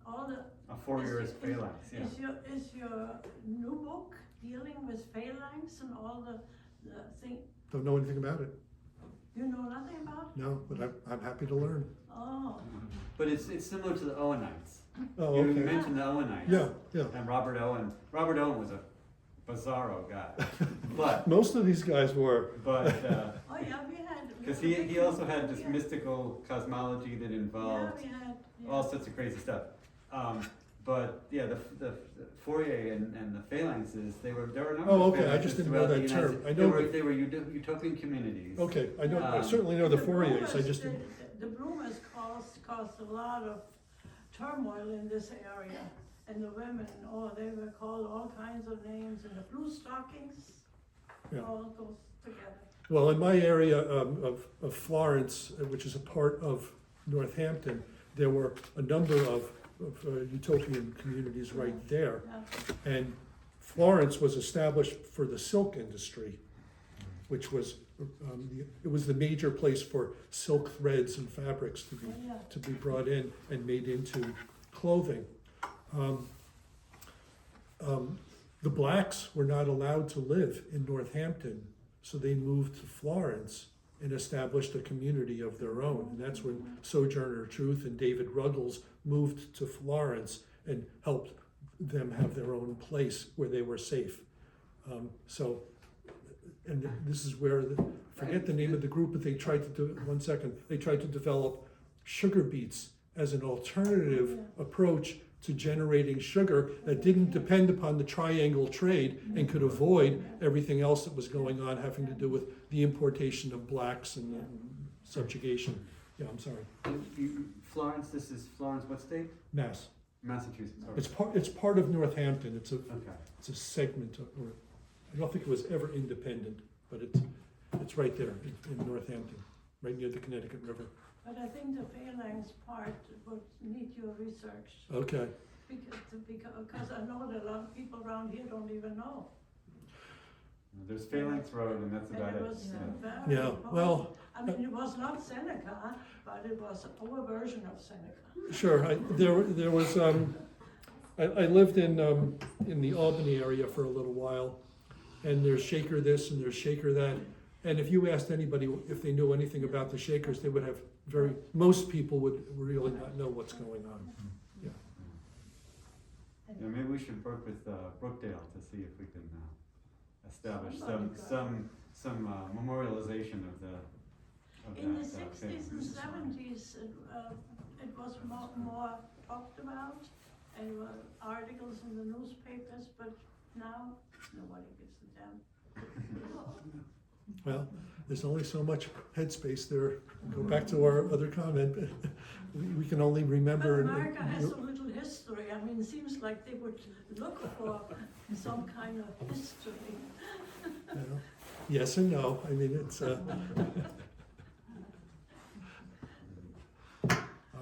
All the A 4 years phalanx, yeah. Is your new book dealing with phalanx and all the thing? Don't know anything about it. You know nothing about it? No, but I'm happy to learn. Oh. But it's similar to the Owenites. Oh, You okay. mentioned the Owenites. Yeah, yeah. And Robert Owen. Robert Owen was a bizarro guy. But, Most of these guys were. Oh yeah, we had. because he also had this mystical cosmology that involved Yeah, we had. Yeah. all sorts of crazy stuff. But yeah, the Fourier and the phalanxes, there were a number Oh, of okay, I phalanxes just didn't know throughout the that United term. States. I know They were utopian communities. Okay, I certainly know the Fouriers. I just didn't. The bloomers caused a lot of turmoil in this area, and the women, they were called all kinds of names, and the blue stockings, Yeah. all goes together. Well, in my area of Florence, which is a part of Northampton, there were a number of utopian communities right there. Yeah. And Florence was established for the silk industry, which was, it was the major place for silk threads and fabrics to be brought in and made into clothing. The blacks were not allowed to live in Northampton, so they moved to Florence and established a community of their own. And that's when Sojourner Truth and David Ruggles moved to Florence and helped them have their own place where they were safe. And this is where, forget the name of the group, but they tried to do, they tried to develop sugar beets as an alternative approach to generating sugar that didn't depend upon the triangle trade and could avoid everything else that was going on having to do with the importation of blacks and subjugation. Yeah, I'm sorry. Florence, this is Florence, what state? Mass. Massachusetts. Sorry. It's part of Northampton. It's Okay. a segment of, or I don't think it was ever independent, but it's right there in Northampton, right near the Connecticut River. But I think the phalanx part would need your research. Okay. Because I know that a lot of people around here don't even know. There's Phalanx Road, and that's about And it. it was very Yeah, important. well, I mean, it was not Seneca, but it was our version of Seneca. sure. There was I lived in the Albany area for a little while, and there's Shaker this and there's Shaker that. And if you asked anybody if they knew anything about the Shakers, they would have most people would really not know what's going on. Yeah. Yeah, maybe we should work with Brookdale to see if we can establish some memorialization of In the that 60s and 70s, it was more talked about, and there were articles in the newspapers, but now nobody gives a damn. Well, there's only so much headspace there. Go back to our other comment. We can only remember. But America has so little history. I mean, it seems like they would look for some kind of history. Yes and no. I mean, it's. All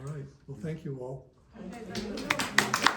right. Well, thank you all. Okay, thank you.